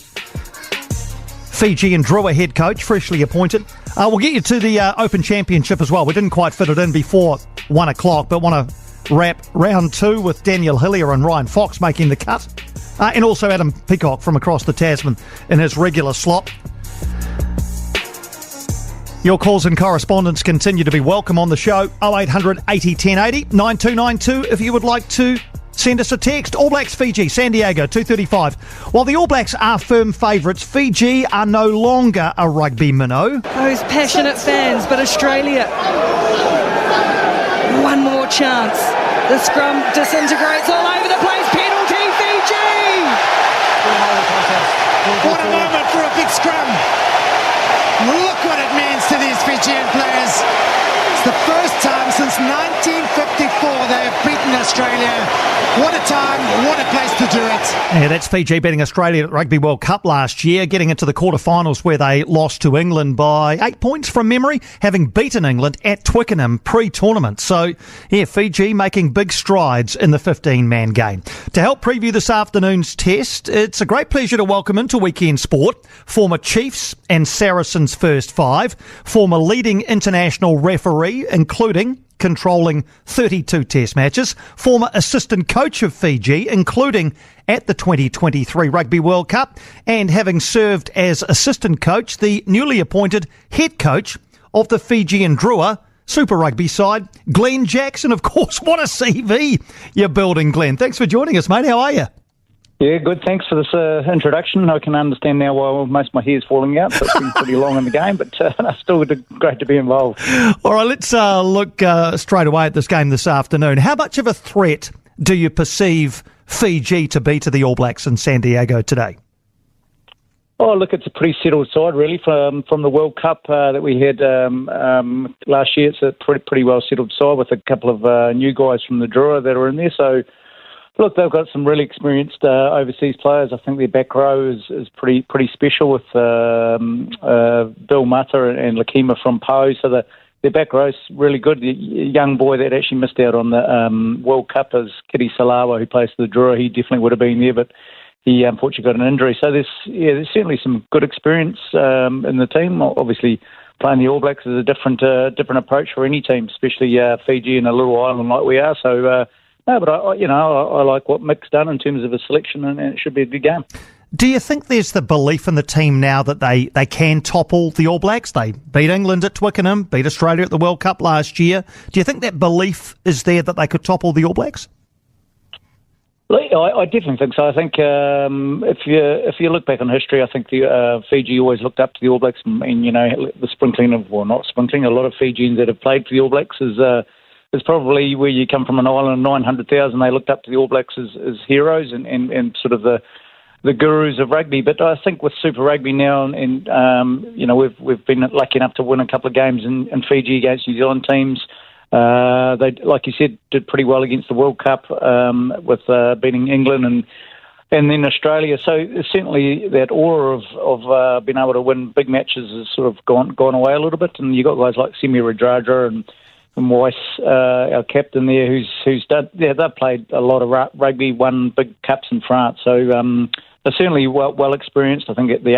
Fiji and Drua head coach, freshly appointed. We'll get you to the Open Championship as well. We didn't quite fit it in before 1 o'clock, but want to wrap round 2 with Daniel Hillier and Ryan Fox making the cut. And also Adam Peacock from across the Tasman in his regular slot. Your calls and correspondence continue to be welcome on the show. 0800 80 1080 9292 if you would like to send us a text. All Blacks Fiji, San Diego, 2:35. While the All Blacks are firm favourites, Fiji are no longer a rugby minnow. Those passionate fans, but Australia, one more chance. The scrum disintegrates all over the place. Penalty, Fiji! What a moment for a big scrum. Look what it means to these Fijian players. It's the first time since 1954 they have beaten Australia. What a time, what a place to do it. Yeah, that's Fiji beating Australia at the Rugby World Cup last year, getting into the quarterfinals where they lost to England by 8 points from memory, having beaten England at Twickenham pre-tournament. So, yeah, Fiji making big strides in the 15-man game. To help preview this afternoon's test, it's a great pleasure to welcome into Weekend Sport former Chiefs and Saracens first five, former leading international referee, including controlling 32 test matches, former assistant coach of Fiji, including at the 2023 Rugby World Cup, and having served as assistant coach, the newly appointed head coach of the Fijian Drua Super Rugby side, Glen Jackson. Of course, what a CV you're building, Glen. Thanks for joining us, mate. How are you? Yeah, good. Thanks for this introduction. I can understand now why most of my hair's falling out, so it's been pretty long in the game, but still great to be involved. All right, let's look straight away at this game this afternoon. How much of a threat do you perceive Fiji to be to the All Blacks in San Diego today? Oh, look, it's a pretty settled side, really, from the World Cup that we had last year. It's a pretty well-settled side with a couple of new guys from the Drua that are in there, so look, they've got some really experienced overseas players. I think their back row is pretty special with Bill Mata and Lakima from Po. So their back row's really good. The young boy that actually missed out on the World Cup is Kitty Salawa, who plays for the Drua. He definitely would have been there, but he unfortunately got an injury. So there's certainly some good experience in the team. Obviously, playing the All Blacks is a different approach for any team, especially Fiji and a little island like we are. So No, but I like what Mick's done in terms of his selection, and it should be a good game. Do you think there's the belief in the team now that they can topple the All Blacks? They beat England at Twickenham, beat Australia at the World Cup last year. Do you think that belief is there that they could topple the All Blacks? I definitely think so. I think if you look back on history, I think the Fiji always looked up to the All Blacks, and the sprinkling of, well, not sprinkling, a lot of Fijians that have played for the All Blacks is probably where you come from an island of 900,000. They looked up to the All Blacks as heroes and sort of the gurus of rugby. But I think with Super Rugby now, and we've been lucky enough to win a couple of games in Fiji against New Zealand teams. They, like you said, did pretty well against the World Cup with beating England and then Australia. So certainly that aura of being able to win big matches has sort of gone away a little bit. And you got guys like Semi Radradra and Weiss, our captain there, who's done. Yeah, they've played a lot of rugby, won big cups in France. So they're certainly well experienced. I think the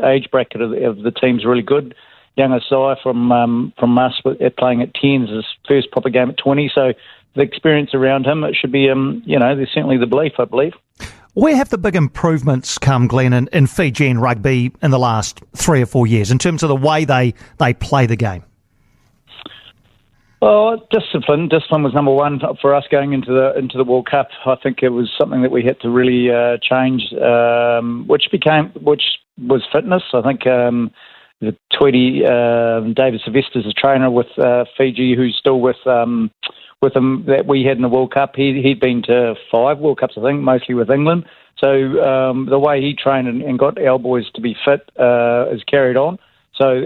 age bracket of the team's really good. Young Asai from us playing at 10s, his first proper game at 20. So the experience around him, it should be, there's certainly the belief, I believe. Where have the big improvements come, Glenn, in Fijian rugby in the last 3 or 4 years in terms of the way they play the game? Well, discipline. Discipline was number one for us going into the World Cup. I think it was something that we had to really change, which was fitness. I think the Tweedy, David Sylvester's a trainer with Fiji, who's still with them that we had in the World Cup. He'd been to 5 World Cups, I think, mostly with England. So the way he trained and got our boys to be fit is carried on. So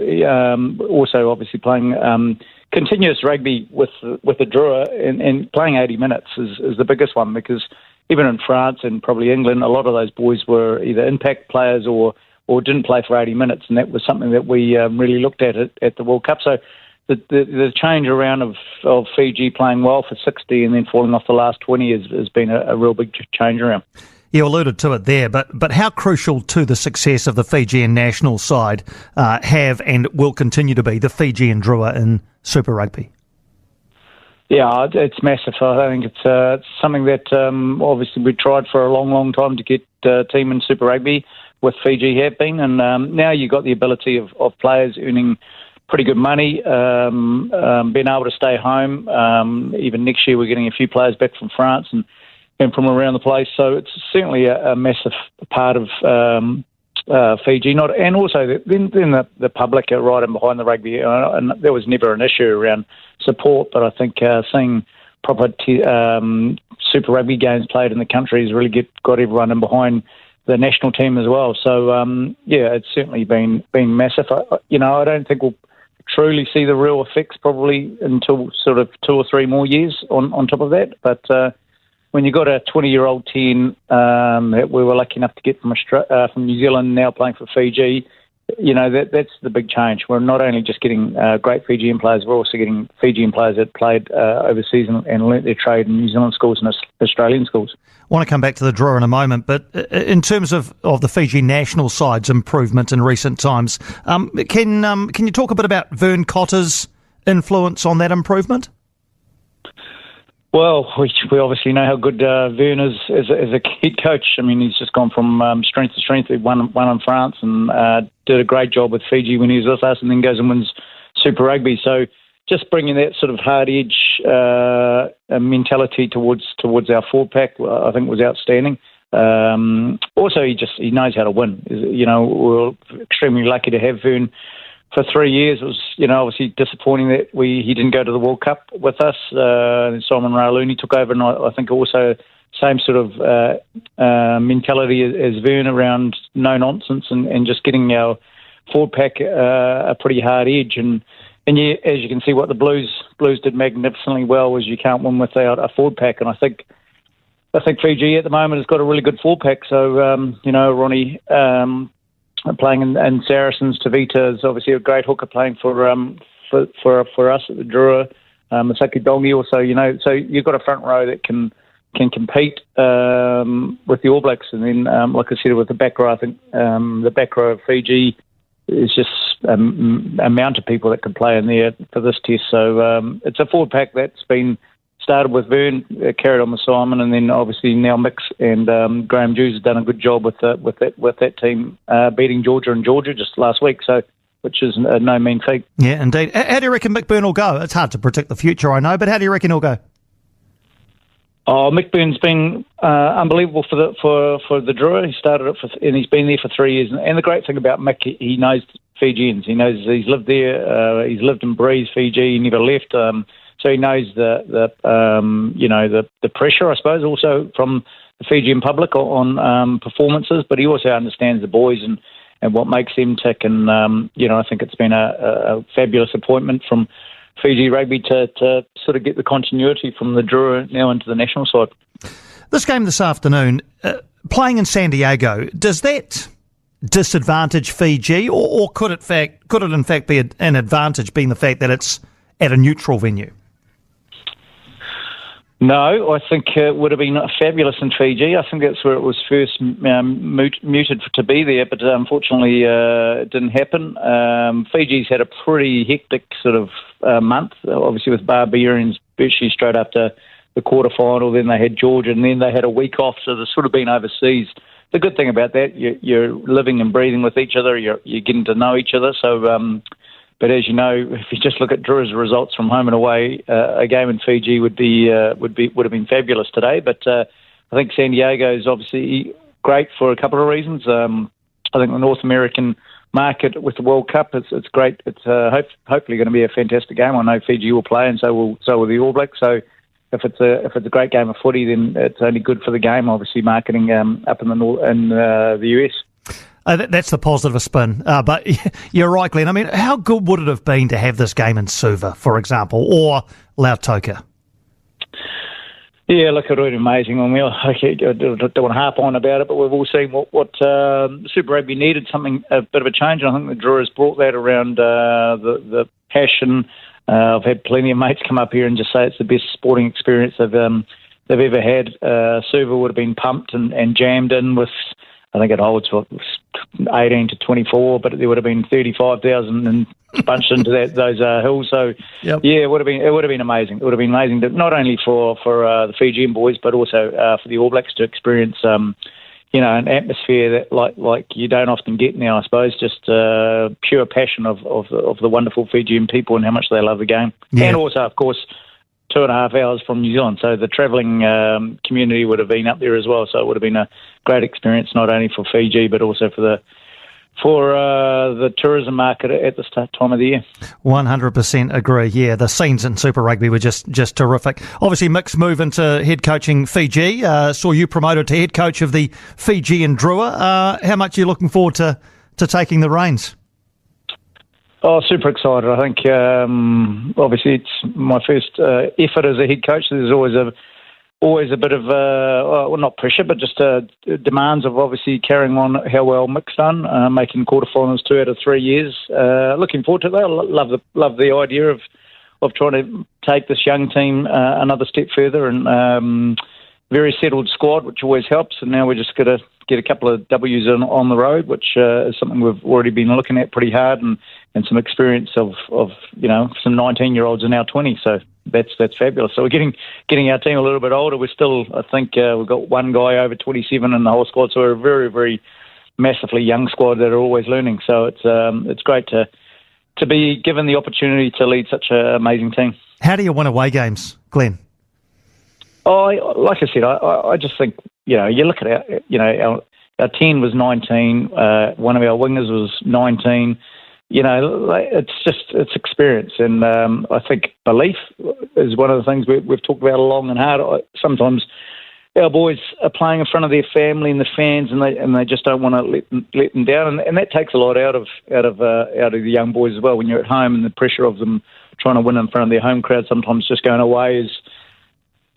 also obviously playing continuous rugby with the Drua and playing 80 minutes is the biggest one, because even in France and probably England, a lot of those boys were either impact players or didn't play for 80 minutes, and that was something that we really looked at the World Cup. So the change around of Fiji playing well for 60 and then falling off the last 20 has been a real big change around. You alluded to it there, but how crucial to the success of the Fijian national side have and will continue to be the Fijian Drua in Super Rugby? Yeah, it's massive. I think it's something that obviously we tried for a long, long time to get a team in Super Rugby, with Fiji have been, and now you've got the ability of players earning pretty good money, being able to stay home. Even next year we're getting a few players back from France and from around the place, so it's certainly a massive part of Fiji. And also then the public are right in behind the rugby, and there was never an issue around support, but I think seeing proper Super Rugby games played in the country has really got everyone in behind the national team as well. So it's certainly been massive. I don't think we'll truly see the real effects probably until sort of 2 or 3 more years on top of that. But when you got a 20-year-old 10 that we were lucky enough to get from New Zealand, now playing for Fiji, that's the big change. We're not only just getting great Fijian players, we're also getting Fijian players that played overseas and learnt their trade in New Zealand schools and Australian schools. I want to come back to the draw in a moment, but in terms of the Fiji national side's improvement in recent times, can you talk a bit about Vern Cotter's influence on that improvement? Well, we obviously know how good Vern is as a head coach. I mean, he's just gone from strength to strength. He won in France and did a great job with Fiji when he was with us, and then goes and wins Super Rugby. So just bringing that sort of hard edge mentality towards our forward pack, I think was outstanding. Also, he knows how to win. We're extremely lucky to have Vern for 3 years. It was, obviously disappointing that he didn't go to the World Cup with us. Simon Rauluni took over, and I think also same sort of mentality as Vern around no nonsense and just getting our forward pack a pretty hard edge. And as you can see, what the Blues did magnificently well was you can't win without a forward pack. And I think Fiji at the moment has got a really good forward pack. So Ronnie playing in Saracens, Tavita is obviously a great hooker playing for us at the Drua. Masaki Dongi also, so you've got a front row that can compete with the All Blacks. And then, like I said, with the back row, I think the back row of Fiji is just a amount of people that can play in there for this test. So it's a forward pack that's been started with Vern, carried on with Simon, and then obviously now Mix and Graham Hughes has done a good job with that team, beating Georgia and Georgia just last week. So, which is no mean feat. Yeah, indeed. How do you reckon Mick Byrne will go? It's hard to predict the future, I know, but how do you reckon he'll go? Oh, Mick Byrne's been unbelievable for the Drua. He started it and he's been there for 3 years. And the great thing about Mick, he knows Fijians. He knows he's lived there. He's lived and breathed Fiji. He never left. So he knows the pressure, I suppose, also from the Fijian public on performances. But he also understands the boys and what makes them tick. And I think it's been a fabulous appointment from Fiji Rugby to sort of get the continuity from the Drua now into the national side. This game this afternoon, playing in San Diego, does that disadvantage Fiji, or could it in fact be an advantage, being the fact that it's at a neutral venue? No, I think it would have been fabulous in Fiji. I think that's where it was first mooted to be there, but unfortunately it didn't happen. Fiji's had a pretty hectic sort of month, obviously with Barbarians virtually straight after the quarterfinal. Then they had Georgia, and then they had a week off, so they've sort of been overseas. The good thing about that, you're living and breathing with each other. You're getting to know each other. So. But as you know, if you just look at Drua's results from home and away, a game in Fiji would have been fabulous today. But I think San Diego is obviously great for a couple of reasons. I think the North American market with the World Cup, it's great. It's hopefully going to be a fantastic game. I know Fiji will play, and so will the All Blacks. So if it's a great game of footy, then it's only good for the game. Obviously, marketing up in the US. That's the positive spin. But you're right, Glenn. I mean, how good would it have been to have this game in Suva, for example, or Lautoka? Yeah, look, it would have been amazing. I mean, I don't want to harp on about it, but we've all seen what Super Rugby needed, a bit of a change. And I think the Drua has brought that around the passion. I've had plenty of mates come up here and just say it's the best sporting experience they've ever had. Suva would have been pumped and jammed in with, I think it holds 18 to 24, but there would have been 35,000 and bunched into those hills. So yep. Yeah, it would have been amazing. It would have been amazing, not only for the Fijian boys, but also for the All Blacks to experience, an atmosphere that like you don't often get now. I suppose just pure passion of the wonderful Fijian people and how much they love the game, yeah. And also, of course, 2.5 hours from New Zealand, so the travelling community would have been up there as well. So it would have been a great experience, not only for Fiji but also for the tourism market at this time of the year. 100% agree. Yeah, the scenes in Super Rugby were just terrific. Obviously, Mick's move into head coaching Fiji saw you promoted to head coach of the Fijian Drua. How much are you looking forward to taking the reins? Oh, super excited. I think obviously it's my first effort as a head coach. There's always a bit of, not pressure, but just demands of obviously carrying on how well Mick's done, making quarterfinals 2 out of 3 years. Looking forward to that. I love the idea of trying to take this young team another step further, and very settled squad, which always helps. And now we're just going to get a couple of W's on the road, which is something we've already been looking at pretty hard, and some experience of some 19-year-olds are now 20. So that's fabulous. So we're getting our team a little bit older. We're still, I think, we've got one guy over 27 in the whole squad. So we're a very, very massively young squad that are always learning. So it's great to be given the opportunity to lead such an amazing team. How do you win away games, Glenn? Oh, like I said, I just think, you look at our 10 was 19, one of our wingers was 19. It's experience, and I think belief is one of the things we've talked about long and hard. Sometimes our boys are playing in front of their family and the fans, and they just don't want to let them down, and that takes a lot out of the young boys as well. When you're at home and the pressure of them trying to win in front of their home crowd, sometimes just going away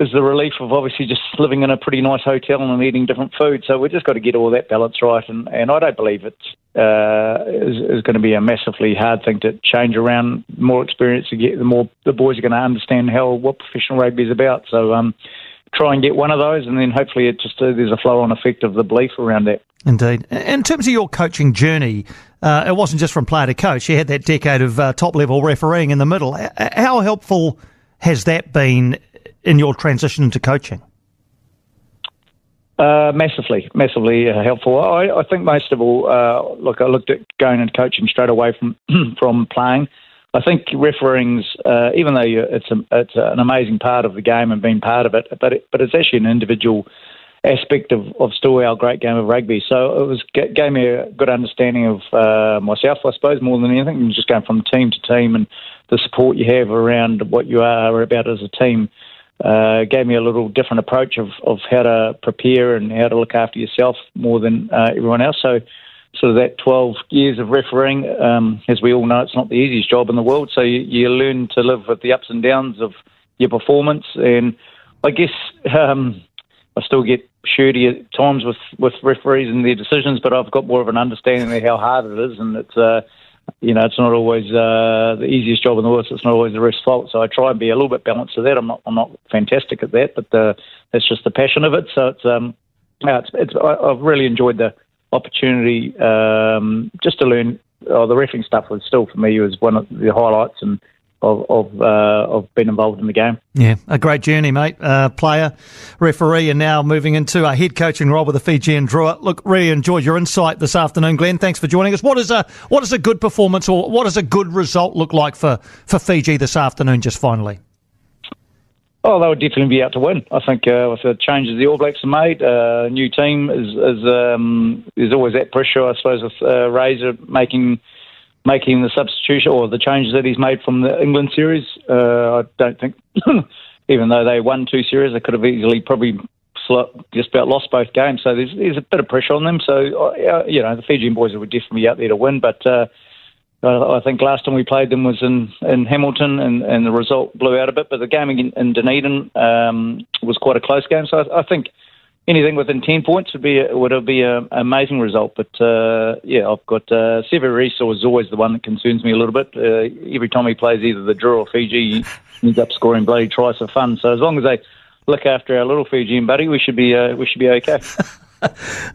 is the relief of obviously just living in a pretty nice hotel and eating different food. So we've just got to get all that balance right. And I don't believe it is going to be a massively hard thing to change around. The more experience you get, the more the boys are going to understand what professional rugby is about. So try and get one of those, and then hopefully it just there's a flow-on effect of the belief around that. Indeed. In terms of your coaching journey, it wasn't just from player to coach. You had that decade of top-level refereeing in the middle. How helpful has that been in your transition into coaching? Massively helpful. I think most of all, I looked at going into coaching straight away from playing. I think refereeing's, even though it's an amazing part of the game and being part of it, but it's actually an individual aspect of still our great game of rugby. So it gave me a good understanding of myself, I suppose, more than anything, and just going from team to team and the support you have around what you are about as a team. Gave me a little different approach of how to prepare and how to look after yourself more than everyone else. So sort of that 12 years of refereeing, as we all know, it's not the easiest job in the world. So you learn to live with the ups and downs of your performance. And I guess I still get shirty at times with referees and their decisions, but I've got more of an understanding of how hard it is, and it's it's not always the easiest job in the world, so it's not always the ref's fault. So I try and be a little bit balanced to that. I'm not fantastic at that, but that's just the passion of it. So I've really enjoyed the opportunity just to learn. The refereeing stuff was still, for me, was one of the highlights and of being involved in the game. Yeah, a great journey, mate. Player, referee, and now moving into a head coaching role with the Fijian Drua. Look, really enjoyed your insight this afternoon, Glenn. Thanks for joining us. What does a good performance or what does a good result look like for Fiji this afternoon, just finally? Oh, they would definitely be out to win. I think with the changes the All Blacks have made, new team there's always that pressure, I suppose, with Razor making the substitution or the changes that he's made from the England series. I don't think, even though they won 2 series, they could have easily probably just about lost both games. So there's a bit of pressure on them. So, the Fijian boys would definitely be out there to win. But I think last time we played them was in Hamilton and the result blew out a bit. But the game in Dunedin was quite a close game. So I think anything within 10 points would be an amazing result. But, I've got Severino is always the one that concerns me a little bit. Every time he plays either the Drua or Fiji, he ends up scoring bloody tries for fun. So as long as they look after our little Fijian buddy, we should be okay.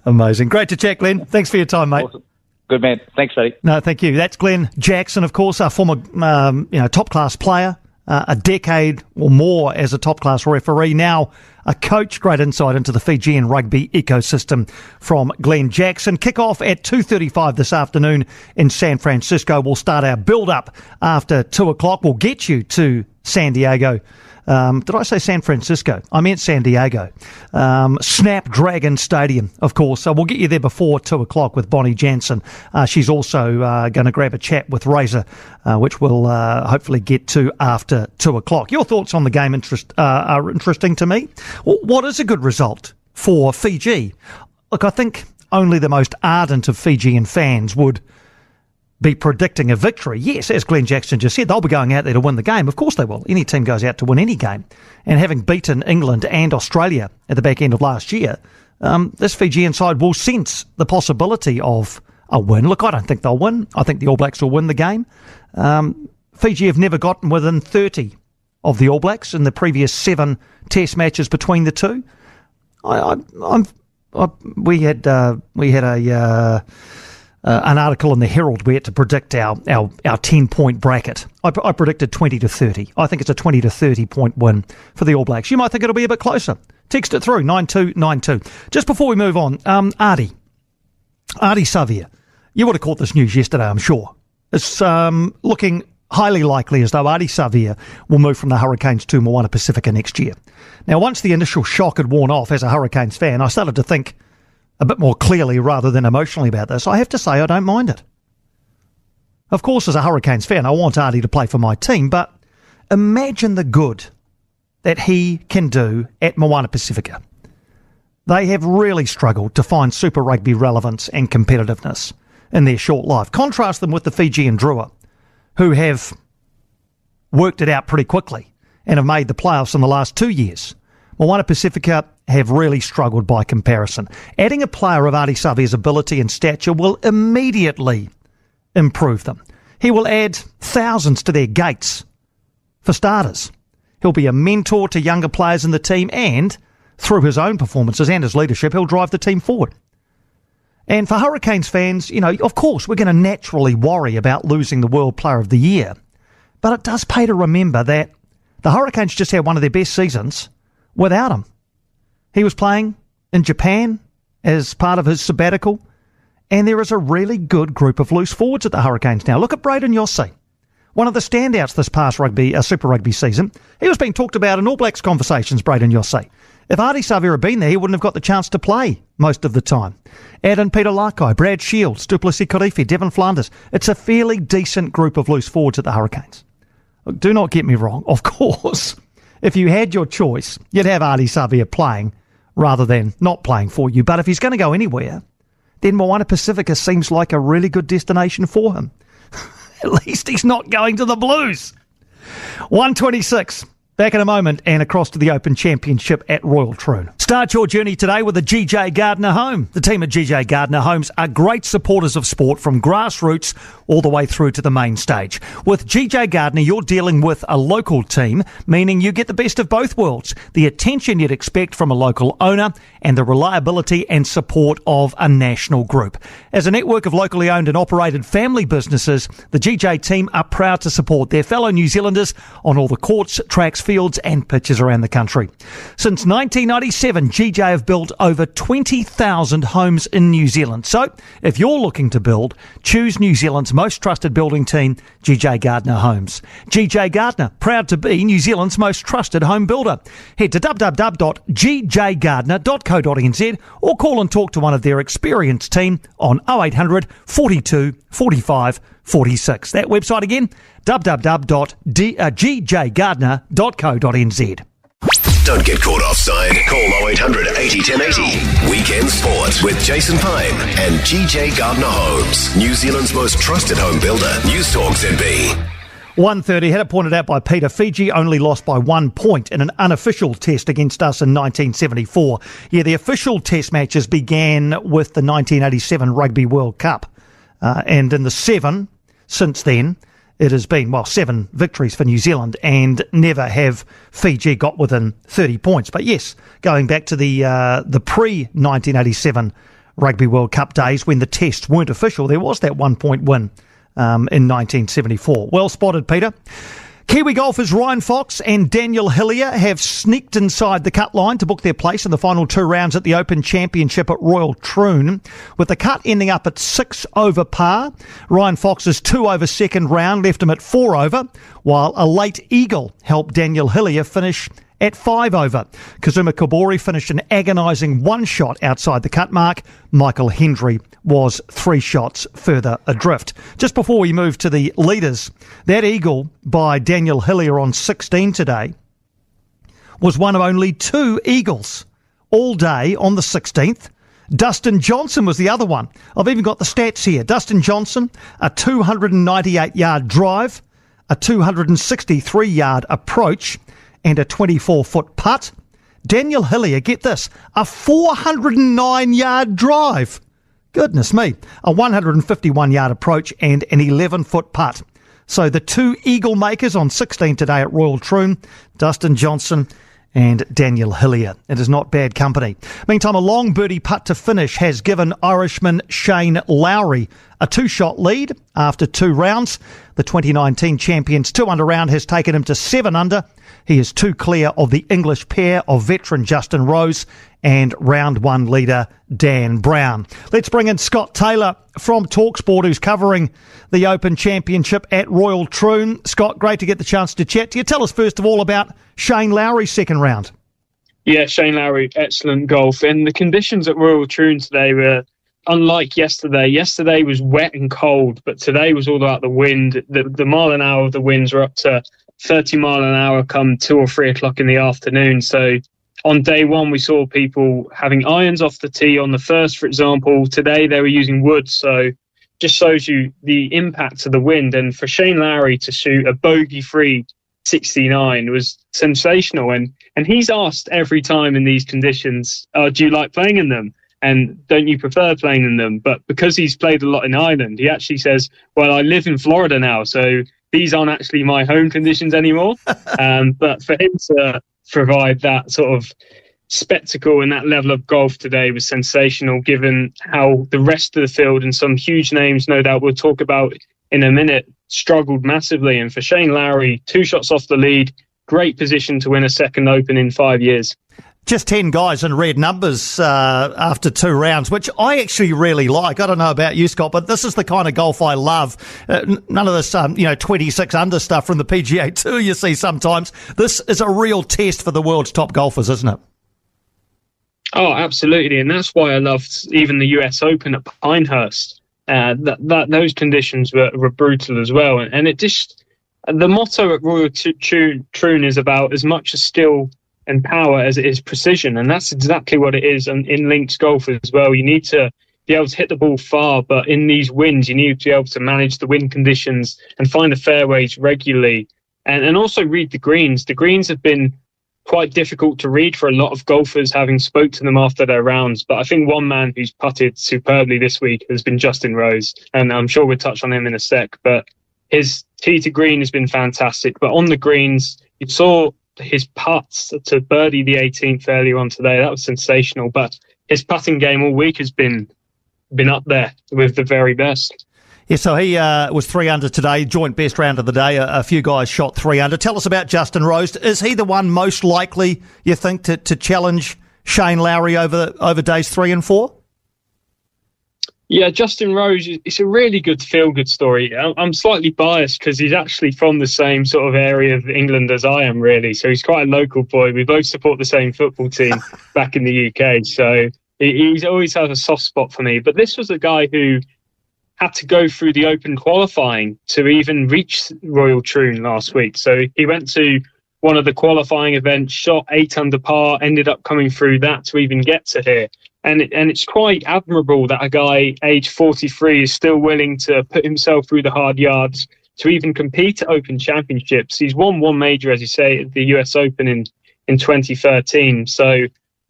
Amazing. Great to chat, Glenn. Thanks for your time, mate. Awesome. Good man. Thanks, buddy. No, thank you. That's Glen Jackson, of course, a former top-class player. A decade or more as a top-class referee, now a coach. Great insight into the Fijian rugby ecosystem from Glen Jackson. Kick-off at 2:35 this afternoon in San Francisco. We'll start our build-up after 2 o'clock. We'll get you to San Diego. Did I say San Francisco? I meant San Diego. Snapdragon Stadium, of course. So we'll get you there before 2 o'clock with Bonnie Jansen. She's also going to grab a chat with Razor, which we'll hopefully get to after 2 o'clock. Your thoughts on the game are interesting to me. What is a good result for Fiji? Look, I think only the most ardent of Fijian fans would be predicting a victory. Yes, as Glen Jackson just said, they'll be going out there to win the game. Of course they will. Any team goes out to win any game. And having beaten England and Australia at the back end of last year, this Fijian side will sense the possibility of a win. Look, I don't think they'll win. I think the All Blacks will win the game. Fiji have never gotten within 30 of the All Blacks in the previous 7 test matches between the two. We had an article in the Herald. We had to predict our 10-point bracket. I predicted 20 to 30. I think it's a 20 to 30 point win for the All Blacks. You might think it'll be a bit closer. Text it through 9292. Just before we move on, Ardie Savia. You would have caught this news yesterday, I'm sure. It's looking highly likely as though Ardie Savia will move from the Hurricanes to Moana Pacifica next year. Now, once the initial shock had worn off as a Hurricanes fan, I started to think a bit more clearly rather than emotionally about this. I have to say I don't mind it. Of course, as a Hurricanes fan, I want Ardie to play for my team, but imagine the good that he can do at Moana Pacifica. They have really struggled to find Super Rugby relevance and competitiveness in their short life. Contrast them with the Fijian Drua, who have worked it out pretty quickly and have made the playoffs in the last 2 years. Moana Pacifica have really struggled by comparison. Adding a player of Ardie Savia's ability and stature will immediately improve them. He will add thousands to their gates. For starters, he'll be a mentor to younger players in the team, and through his own performances and his leadership, he'll drive the team forward. And for Hurricanes fans, of course, we're going to naturally worry about losing the World Player of the Year. But it does pay to remember that The Hurricanes just had one of their best seasons without him. He was playing in Japan as part of his sabbatical, and there is a really good group of loose forwards at the Hurricanes now. Look at Braden Yossi, one of the standouts this past Super Rugby season. He was being talked about in All Blacks conversations, Braden Yossi. If Ardie Savea had been there, he wouldn't have got the chance to play most of the time. Add in Peter Lakai, Brad Shields, Duplessis Kirifi, Devon Flanders. It's a fairly decent group of loose forwards at the Hurricanes. Look, do not get me wrong. Of course, if you had your choice, you'd have Ardie Savea playing rather than not playing for you. But if he's going to go anywhere, then Moana Pacifica seems like a really good destination for him. At least he's not going to the Blues. 1:26. Back in a moment and across to the Open Championship at Royal Troon. Start your journey today with the GJ Gardner Home. The team at GJ Gardner Homes are great supporters of sport from grassroots all the way through to the main stage. With GJ Gardner, you're dealing with a local team, meaning you get the best of both worlds. The attention you'd expect from a local owner and the reliability and support of a national group. As a network of locally owned and operated family businesses, the GJ team are proud to support their fellow New Zealanders on all the courts, tracks, fields and pitches around the country. Since 1997, GJ have built over 20,000 homes in New Zealand. So, if you're looking to build, choose New Zealand's most trusted building team, GJ Gardner Homes. GJ Gardner, proud to be New Zealand's most trusted home builder. Head to www.gjgardner.co.nz or call and talk to one of their experienced team on 0800 42 45 46. That website again, www.gjgardner.co.nz. Don't get caught offside. Call 0800 80 1080. Weekend Sport with Jason Pine and GJ Gardner Homes, New Zealand's most trusted home builder. News Talk ZB. 1:30, had it pointed out by Peter, Fiji only lost by 1 point in an unofficial test against us in 1974. Yeah, the official test matches began with the 1987 Rugby World Cup. And in the 7 since then, it has been, 7 victories for New Zealand, and never have Fiji got within 30 points. But yes, going back to the pre-1987 Rugby World Cup days when the tests weren't official, there was that 1 point win in 1974. Well spotted, Peter. Kiwi golfers Ryan Fox and Daniel Hillier have sneaked inside the cut line to book their place in the final 2 rounds at the Open Championship at Royal Troon, with the cut ending up at 6 over par. Ryan Fox's 2 over second round left him at 4 over, while a late eagle helped Daniel Hillier finish at 5 over. Kazuma Kobori finished an agonising 1 shot outside the cut mark. Michael Hendry was 3 shots further adrift. Just before we move to the leaders, that eagle by Daniel Hillier on 16 today was one of only 2 eagles all day on the 16th. Dustin Johnson was the other one. I've even got the stats here. Dustin Johnson, a 298-yard drive, a 263-yard approach, and a 24-foot putt. Daniel Hillier, get this, a 409-yard drive. Goodness me. A 151-yard approach and an 11-foot putt. So the 2 eagle makers on 16 today at Royal Troon, Dustin Johnson and Daniel Hillier. It is not bad company. Meantime, a long birdie putt to finish has given Irishman Shane Lowry a 2-shot lead after 2 rounds. The 2019 champions 2 under round has taken him to 7 under. He is 2 clear of the English pair of veteran Justin Rose and round 1 leader Dan Brown. Let's bring in Scott Taylor from Talksport, who's covering the Open Championship at Royal Troon. Scott, great to get the chance to chat to you. Tell us first of all about Shane Lowry's second round. Yeah, Shane Lowry, excellent golf. And the conditions at Royal Troon today were unlike yesterday. Yesterday was wet and cold, but today was all about the wind. The mile an hour of the winds were up to 30 mile an hour come 2 or 3 o'clock in the afternoon. So on day 1, we saw people having irons off the tee on the first, for example. Today, they were using wood. So just shows you the impact of the wind. And for Shane Lowry to shoot a bogey-free 69 was sensational. And he's asked every time in these conditions, do you like playing in them? And don't you prefer playing in them? But because he's played a lot in Ireland, he actually says, well, I live in Florida now, so these aren't actually my home conditions anymore. But for him to provide that sort of spectacle and that level of golf today was sensational, given how the rest of the field and some huge names, no doubt we'll talk about in a minute, struggled massively. And for Shane Lowry, 2 shots off the lead, great position to win a second Open in 5 years. Just 10 guys in red numbers after 2 rounds, which I actually really like. I don't know about you, Scott, but this is the kind of golf I love. None of this, 26 under stuff from the PGA Tour you see sometimes. This is a real test for the world's top golfers, isn't it? Oh, absolutely. And that's why I loved even the US Open at Pinehurst. Those conditions were brutal as well. And it just, the motto at Royal Troon is about as much as skill and power as it is precision, and that's exactly what it is in links golf as well. You need to be able to hit the ball far, but in these winds you need to be able to manage the wind conditions and find the fairways regularly, and also read the greens. The greens have been quite difficult to read for a lot of golfers, having spoke to them after their rounds, but I think one man who's putted superbly this week has been Justin Rose, and I'm sure we'll touch on him in a sec, but his tee to green has been fantastic. But on the greens, you saw his putts to birdie the 18th earlier on today. That was sensational. But his putting game all week has been up there with the very best. Yeah, so he was 3 under today, joint best round of the day. A few guys shot 3 under. Tell us about Justin Rose. Is he the one most likely, you think, to challenge Shane Lowry over days 3 and 4? Yeah, Justin Rose, it's a really good feel-good story. I'm slightly biased because he's actually from the same sort of area of England as I am, really. So he's quite a local boy. We both support the same football team back in the UK. So he's always had a soft spot for me. But this was a guy who had to go through the Open qualifying to even reach Royal Troon last week. So he went to one of the qualifying events, shot 8 under par, ended up coming through that to even get to here. And it's quite admirable that a guy aged 43 is still willing to put himself through the hard yards to even compete at Open Championships. He's won one major, as you say, at the US Open in 2013. So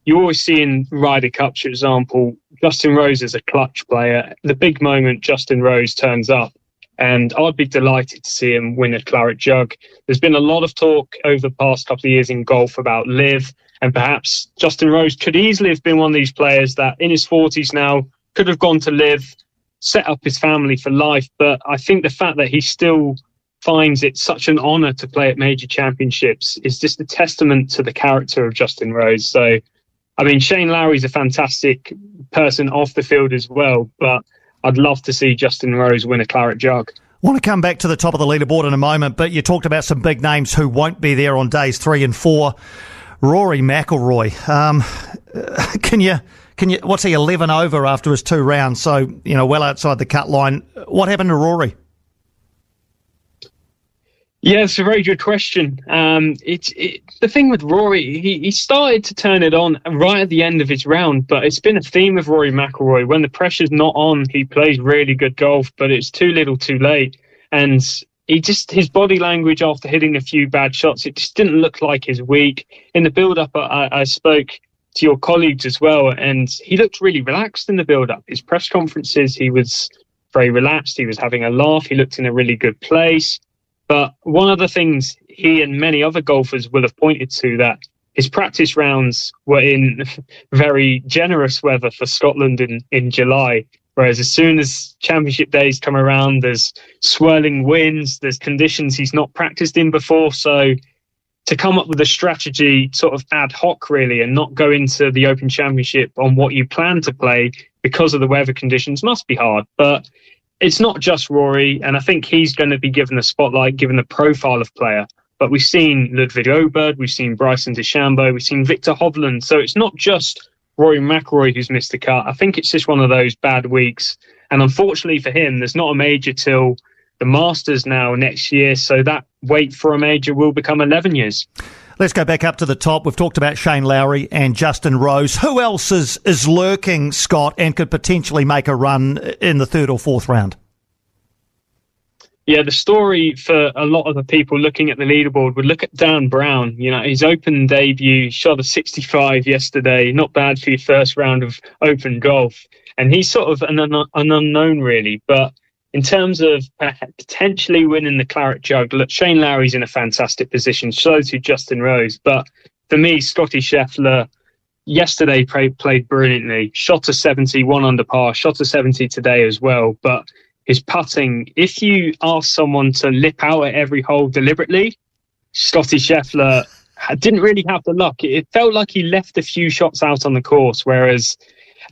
you always see in Ryder Cups, for example, Justin Rose is a clutch player. The big moment, Justin Rose turns up. And I'd be delighted to see him win a claret jug. There's been a lot of talk over the past couple of years in golf about LIV. And perhaps Justin Rose could easily have been one of these players that in his 40s now could have gone to LIV, set up his family for life. But I think the fact that he still finds it such an honour to play at major championships is just a testament to the character of Justin Rose. So, I mean, Shane Lowry's a fantastic person off the field as well, but I'd love to see Justin Rose win a claret jug. I want to come back to the top of the leaderboard in a moment, but you talked about some big names who won't be there on days 3 and 4. Rory McIlroy, can you? What's he, 11 over after his 2 rounds? So, well outside the cut line. What happened to Rory? Yeah, it's a very good question. The thing with Rory, he started to turn it on right at the end of his round, but it's been a theme of Rory McIlroy. When the pressure's not on, he plays really good golf, but it's too little too late. And his body language after hitting a few bad shots, it just didn't look like his week. In the build-up, I spoke to your colleagues as well, and he looked really relaxed in the build-up. His press conferences, he was very relaxed. He was having a laugh. He looked in a really good place. But one of the things he and many other golfers will have pointed to, that his practice rounds were in very generous weather for Scotland in July. Whereas as soon as championship days come around, there's swirling winds, there's conditions he's not practiced in before. So to come up with a strategy sort of ad hoc, really, and not go into the Open Championship on what you plan to play because of the weather conditions must be hard. But it's not just Rory, and I think he's going to be given the spotlight, given the profile of player. But we've seen Ludwig Åberg, we've seen Bryson DeChambeau, we've seen Victor Hovland. So it's not just Rory McIlroy who's missed the cut. I think it's just one of those bad weeks. And unfortunately for him, there's not a major till the Masters now next year. So that wait for a major will become 11 years. Let's go back up to the top. We've talked about Shane Lowry and Justin Rose. Who else is lurking, Scott, and could potentially make a run in the 3rd or 4th round? Yeah, the story for a lot of the people looking at the leaderboard would look at Dan Brown. His Open debut, shot a 65 yesterday. Not bad for your first round of Open golf. And he's sort of an unknown, really. But in terms of potentially winning the claret jug, look, Shane Lowry's in a fantastic position. So too Justin Rose. But for me, Scotty Scheffler yesterday played brilliantly. Shot a 70, 1 under par. Shot a 70 today as well. But his putting, if you ask someone to lip out at every hole deliberately, Scotty Scheffler didn't really have the luck. It felt like he left a few shots out on the course, whereas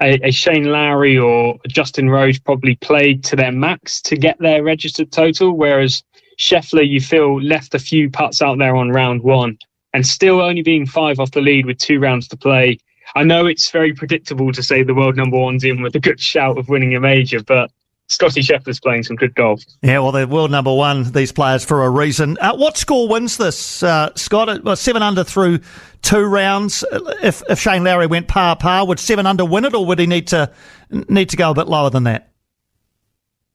a Shane Lowry or Justin Rose probably played to their max to get their registered total, whereas Scheffler, you feel, left a few putts out there on round one and still only being 5 off the lead with 2 rounds to play. I know it's very predictable to say the world number one's in with a good shout of winning a major, but Scotty Scheffler's playing some good golf. Yeah, well, they're world number one, these players, for a reason. What score wins this, Scott? 7 under through 2 rounds. If Shane Lowry went par, would 7 under win it, or would he need to go a bit lower than that?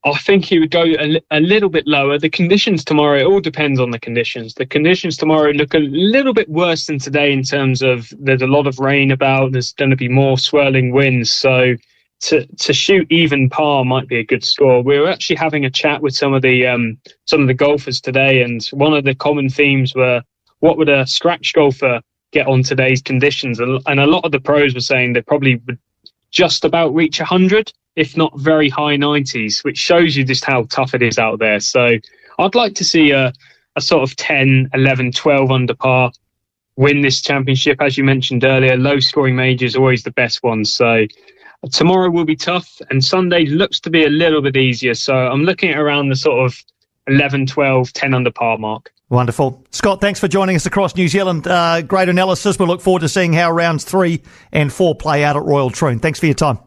I think he would go a little bit lower. The conditions tomorrow, it all depends on the conditions. The conditions tomorrow look a little bit worse than today in terms of there's a lot of rain about, there's going to be more swirling winds. So to shoot even par might be a good score. We were actually having a chat with some of the golfers today, and one of the common themes were, what would a scratch golfer get on today's conditions? And a lot of the pros were saying they probably would just about reach 100, if not very high 90s, which shows you just how tough it is out there. So I'd like to see a sort of 10, 11, 12 under par win this championship. As you mentioned earlier, low-scoring majors are always the best ones. So tomorrow will be tough, and Sunday looks to be a little bit easier. So I'm looking at around the sort of 11, 12, 10 under par mark. Wonderful. Scott, thanks for joining us across New Zealand. Great analysis. We'll look forward to seeing how rounds 3 and 4 play out at Royal Troon. Thanks for your time.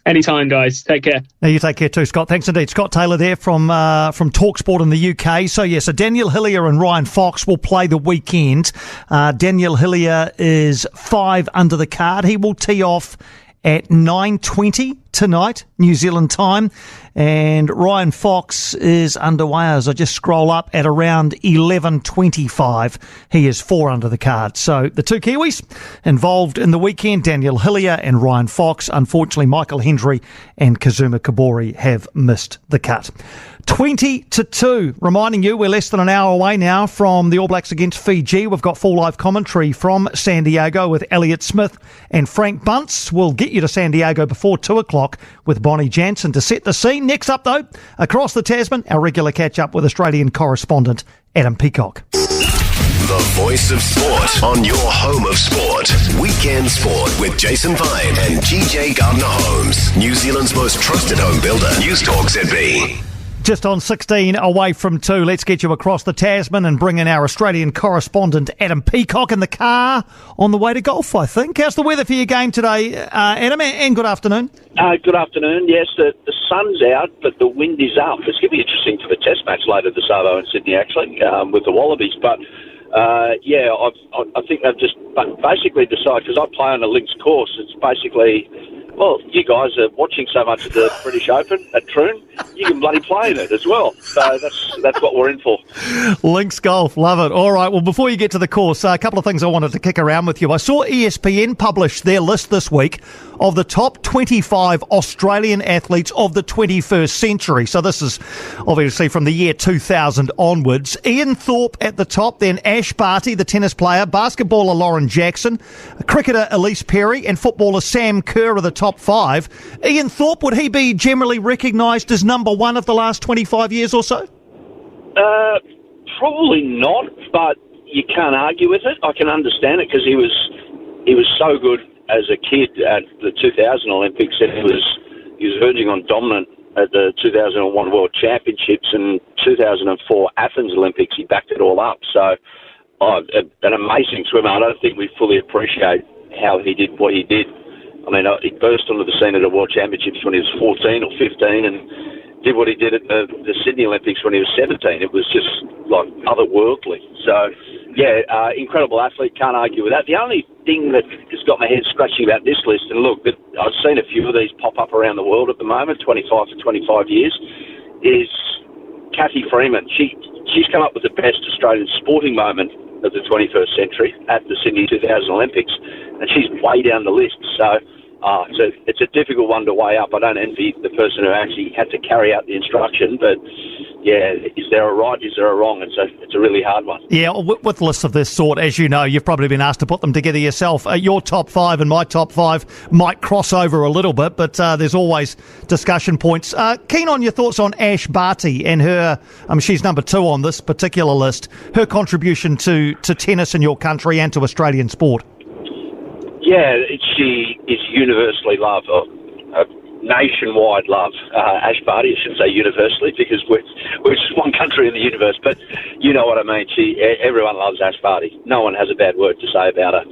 Anytime, guys. Take care. You take care too, Scott. Thanks indeed. Scott Taylor there from Talksport in the UK. So, yes, Daniel Hillier and Ryan Fox will play the weekend. Daniel Hillier is 5 under the card. He will tee off at 9:20 tonight, New Zealand time. And Ryan Fox is underway as I just scroll up at around 11:25. He is 4 under the card. So the two Kiwis involved in the weekend, Daniel Hillier and Ryan Fox. Unfortunately, Michael Hendry and Kazuma Kobori have missed the cut. 20-2. Reminding you, we're less than an hour away now from the All Blacks against Fiji. We've got full live commentary from San Diego with Elliot Smith and Frank Bunce. We'll get you to San Diego before 2 o'clock with Bonnie Jansen to set the scene. Next up, though, across the Tasman, our regular catch-up with Australian correspondent Adam Peacock. The voice of sport on your home of sport. Weekend Sport with Jason Pine and GJ Gardner-Holmes. New Zealand's most trusted home builder. News Talk ZB. Just on 16 away from 2. Let's get you across the Tasman and bring in our Australian correspondent Adam Peacock in the car on the way to golf, I think. How's the weather for your game today, Adam? And good afternoon. Good afternoon. Yes, the sun's out, but the wind is up. It's going to be interesting for the Test match later this Arvo in Sydney, actually, with the Wallabies. But, I think they've just basically decided, because I play on a links course, it's basically... Well, you guys are watching so much of the British Open at Troon, you can bloody play in it as well. So that's what we're in for. Links golf, love it. All right, well, before you get to the course, a couple of things I wanted to kick around with you. I saw ESPN publish their list this week of the top 25 Australian athletes of the 21st century. So this is obviously from the year 2000 onwards. Ian Thorpe at the top, then Ash Barty, the tennis player, basketballer Lauren Jackson, cricketer Elise Perry, and footballer Sam Kerr are the top 5. Ian Thorpe, would he be generally recognised as number 1 of the last 25 years or so? Probably not, but you can't argue with it. I can understand it because he was so good as a kid at the 2000 Olympics, and he was verging on dominant at the 2001 World Championships and 2004 Athens Olympics. He backed it all up. So, an amazing swimmer. I don't think we fully appreciate how he did what he did. I mean, he burst onto the scene at the World Championships when he was 14 or 15 and did what he did at the Sydney Olympics when he was 17. It was just, like, otherworldly. So, incredible athlete, can't argue with that. The only thing that has got my head scratching about this list, and look, I've seen a few of these pop up around the world at the moment, 25 to 25 years, is Kathy Freeman. She's come up with the best Australian sporting moment of the 21st century at the Sydney 2000 Olympics, and she's way down the list. So It's a difficult one to weigh up. I don't envy the person who actually had to carry out the instruction, but yeah, is there a right, is there a wrong? It's a really hard one. Yeah, with lists of this sort, as you know, you've probably been asked to put them together yourself. Your top 5 and my top 5 might cross over a little bit, but there's always discussion points. Keen on your thoughts on Ash Barty and her, she's number 2 on this particular list, her contribution to tennis in your country and to Australian sport. Yeah, she is universally loved, nationwide love. Ash Barty, I shouldn't say universally, because we're just one country in the universe, but you know what I mean. Everyone loves Ash Barty. No one has a bad word to say about her.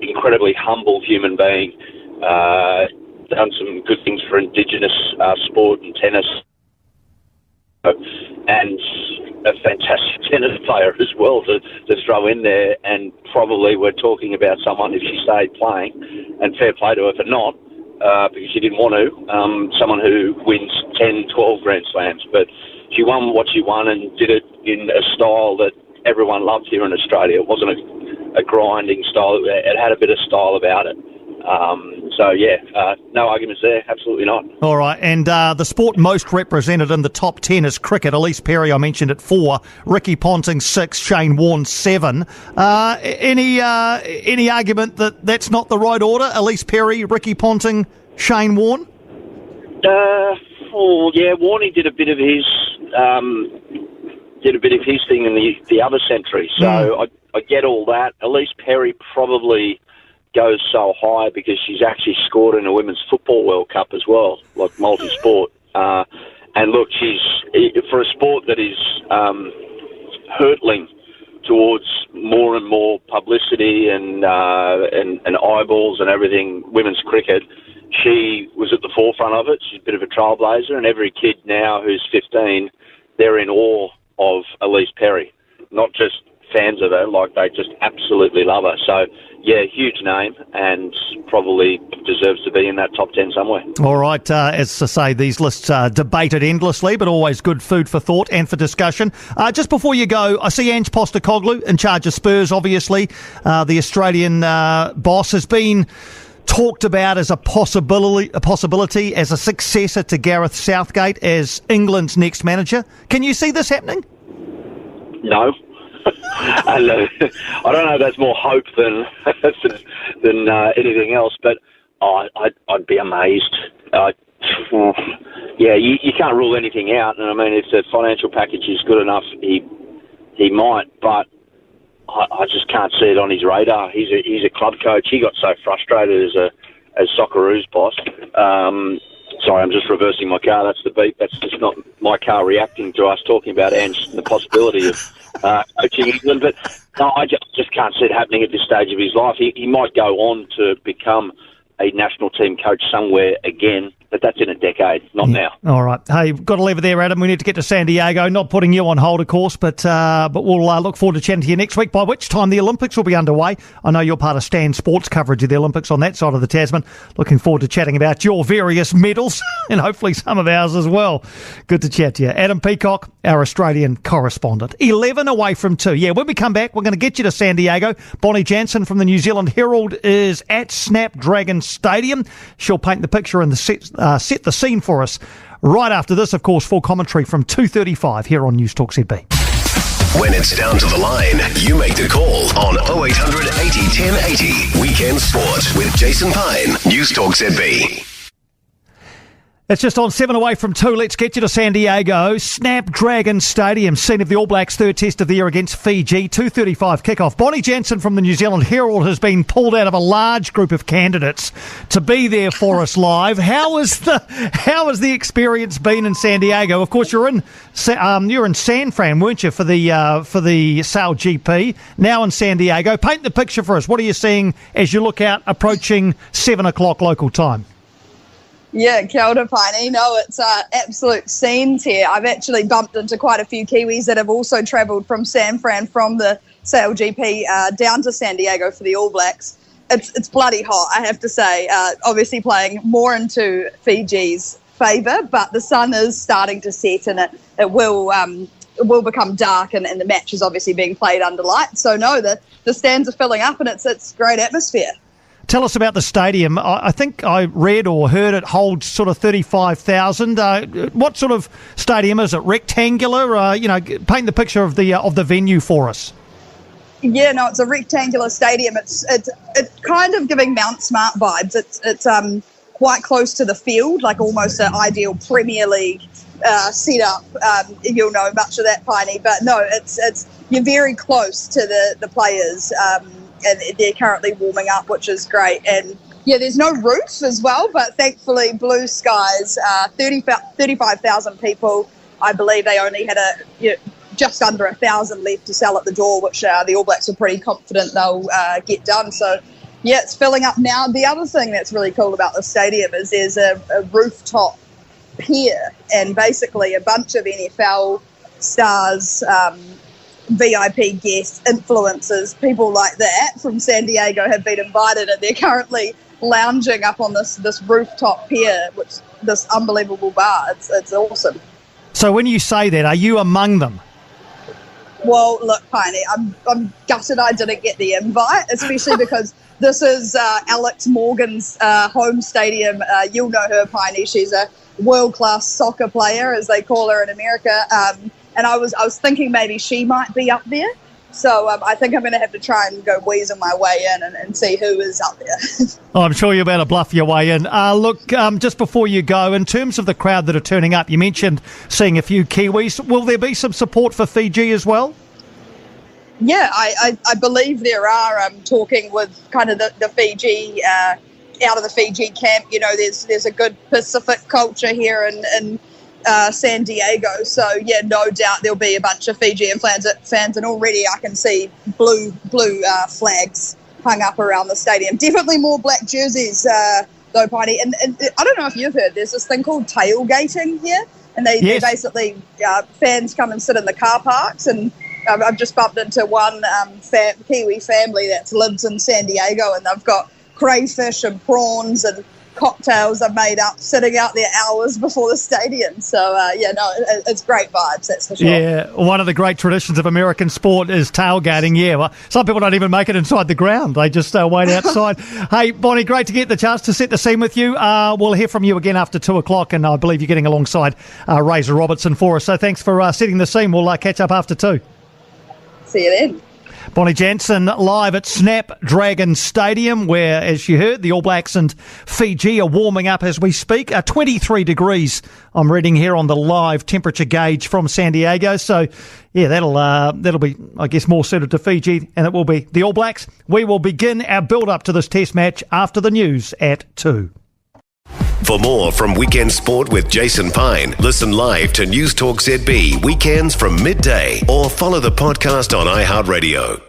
Incredibly humble human being. Done some good things for Indigenous sport and tennis. And a fantastic tennis player as well to throw in there, and probably we're talking about someone, if she stayed playing, and fair play to her for not, because she didn't want to, someone who wins 10, 12 Grand Slams, but she won what she won and did it in a style that everyone loved here in Australia. It wasn't a grinding style, it had a bit of style about it. No arguments there, absolutely not. All right, and the sport most represented in the top 10 is cricket. Elise Perry, I mentioned at 4, Ricky Ponting 6, Shane Warne 7. Any argument that that's not the right order? Elise Perry, Ricky Ponting, Shane Warne? Warney did a bit of his thing in the other century, so I get all that. Elise Perry probably goes so high because she's actually scored in a Women's Football World Cup as well, like multi-sport. And look, she's, for a sport that is hurtling towards more and more publicity and eyeballs and everything, women's cricket, she was at the forefront of it. She's a bit of a trailblazer, and every kid now who's 15, they're in awe of Elise Perry. Not just fans of her, like they just absolutely love her. So, yeah, huge name, and probably deserves to be in that top 10 somewhere. All right, as I say, these lists are debated endlessly, but always good food for thought and for discussion. Just before you go, I see Ange Postecoglou in charge of Spurs, obviously. The Australian boss has been talked about as a possibility as a successor to Gareth Southgate as England's next manager. Can you see this happening? No. And, I don't know if that's more hope than anything else, but I'd be amazed. You can't rule anything out, and I mean, if the financial package is good enough, he might, but I just can't see it on his radar. He's a club coach. He got so frustrated as Socceroos boss. Sorry, I'm just reversing my car. That's the beep. That's just not my car reacting to us talking about Ange and the possibility of coaching England. But no, I just can't see it happening at this stage of his life. He might go on to become a national team coach somewhere again, but that's in a decade, not now. All right. Hey, got to leave it there, Adam. We need to get to San Diego. Not putting you on hold, of course, but we'll look forward to chatting to you next week, by which time the Olympics will be underway. I know you're part of Stan Sports coverage of the Olympics on that side of the Tasman. Looking forward to chatting about your various medals and hopefully some of ours as well. Good to chat to you. Adam Peacock, our Australian correspondent. 11 away from 2. Yeah, when we come back, we're going to get you to San Diego. Bonnie Jansen from the New Zealand Herald is at Snapdragon Stadium. She'll paint the picture and set the scene for us. Right after this, of course, full commentary from 2:35 here on News Talk ZB. When it's down to the line, you make the call on 0800 80 1080. Weekend Sport with Jason Pine. News Talk ZB. It's just on 7 away from 2. Let's get you to San Diego. Snapdragon Stadium, scene of the All Blacks' third test of the year against Fiji. 2:35 kickoff. Bonnie Jansen from the New Zealand Herald has been pulled out of a large group of candidates to be there for us live. How has the experience been in San Diego? Of course, you're in San Fran, weren't you, for the Sail GP? Now in San Diego. Paint the picture for us. What are you seeing as you look out approaching 7 o'clock local time? Yeah, kia ora, Piney. No, it's absolute scenes here. I've actually bumped into quite a few Kiwis that have also travelled from San Fran from the Sail GP down to San Diego for the All Blacks. It's bloody hot, I have to say. Obviously playing more into Fiji's favour, but the sun is starting to set and it will become dark and the match is obviously being played under light. So no, the stands are filling up and it's great atmosphere. Tell us about the stadium. I think I read or heard it holds sort of 35,000. What sort of stadium is it? Rectangular? Paint the picture of the venue for us. Yeah, no, it's a rectangular stadium. It's kind of giving Mount Smart vibes. It's quite close to the field, like almost an ideal Premier League setup. You'll know much of that, Piney, but no, it's you're very close to the players. And they're currently warming up, which is great. And yeah, there's no roof as well, but thankfully blue skies, 35,000 people. I believe they only had just under 1,000 left to sell at the door, which the All Blacks are pretty confident they'll get done. So yeah, it's filling up now. The other thing that's really cool about the stadium is there's a rooftop pier, and basically a bunch of NFL stars, VIP guests, influencers, people like that from San Diego have been invited, and they're currently lounging up on this rooftop pier, which this unbelievable bar. It's awesome. So when you say that, are you among them? Well, look, Piney, I'm gutted I didn't get the invite, especially because this is Alex Morgan's home stadium. You'll know her, Piney. She's a world-class soccer player, as they call her in America. And I was thinking maybe she might be up there. So I think I'm going to have to try and go weasel my way in and see who is up there. I'm sure you'll be able to bluff your way in. Look, just before you go, in terms of the crowd that are turning up, you mentioned seeing a few Kiwis. Will there be some support for Fiji as well? Yeah, I believe there are. I'm talking with kind of the Fiji, out of the Fiji camp. There's a good Pacific culture here in San Diego, so yeah, no doubt there'll be a bunch of Fijian fans, and already I can see blue flags hung up around the stadium. Definitely more black jerseys, though, Piney. And I don't know if you've heard, there's this thing called tailgating here, and they basically fans come and sit in the car parks, and I've just bumped into one Kiwi family that lives in San Diego, and they've got crayfish and prawns and cocktails are made up sitting out there hours before the stadium. So it's great vibes, that's for sure. Yeah, one of the great traditions of American sport is tailgating. Yeah, well, some people don't even make it inside the ground, they just wait outside. Hey Bonnie, great to get the chance to set the scene with you. We'll hear from you again after 2:00, and I believe you're getting alongside Razor Robertson for us, so thanks for setting the scene. We'll catch up after 2. See you then. Bonnie Jansen live at Snapdragon Stadium, where, as you heard, the All Blacks and Fiji are warming up as we speak. 23 degrees, I'm reading here on the live temperature gauge from San Diego. So, yeah, that'll be, I guess, more suited to Fiji, and it will be the All Blacks. We will begin our build-up to this Test match after the news at 2. For more from Weekend Sport with Jason Pine, listen live to News Talk ZB weekends from midday or follow the podcast on iHeartRadio.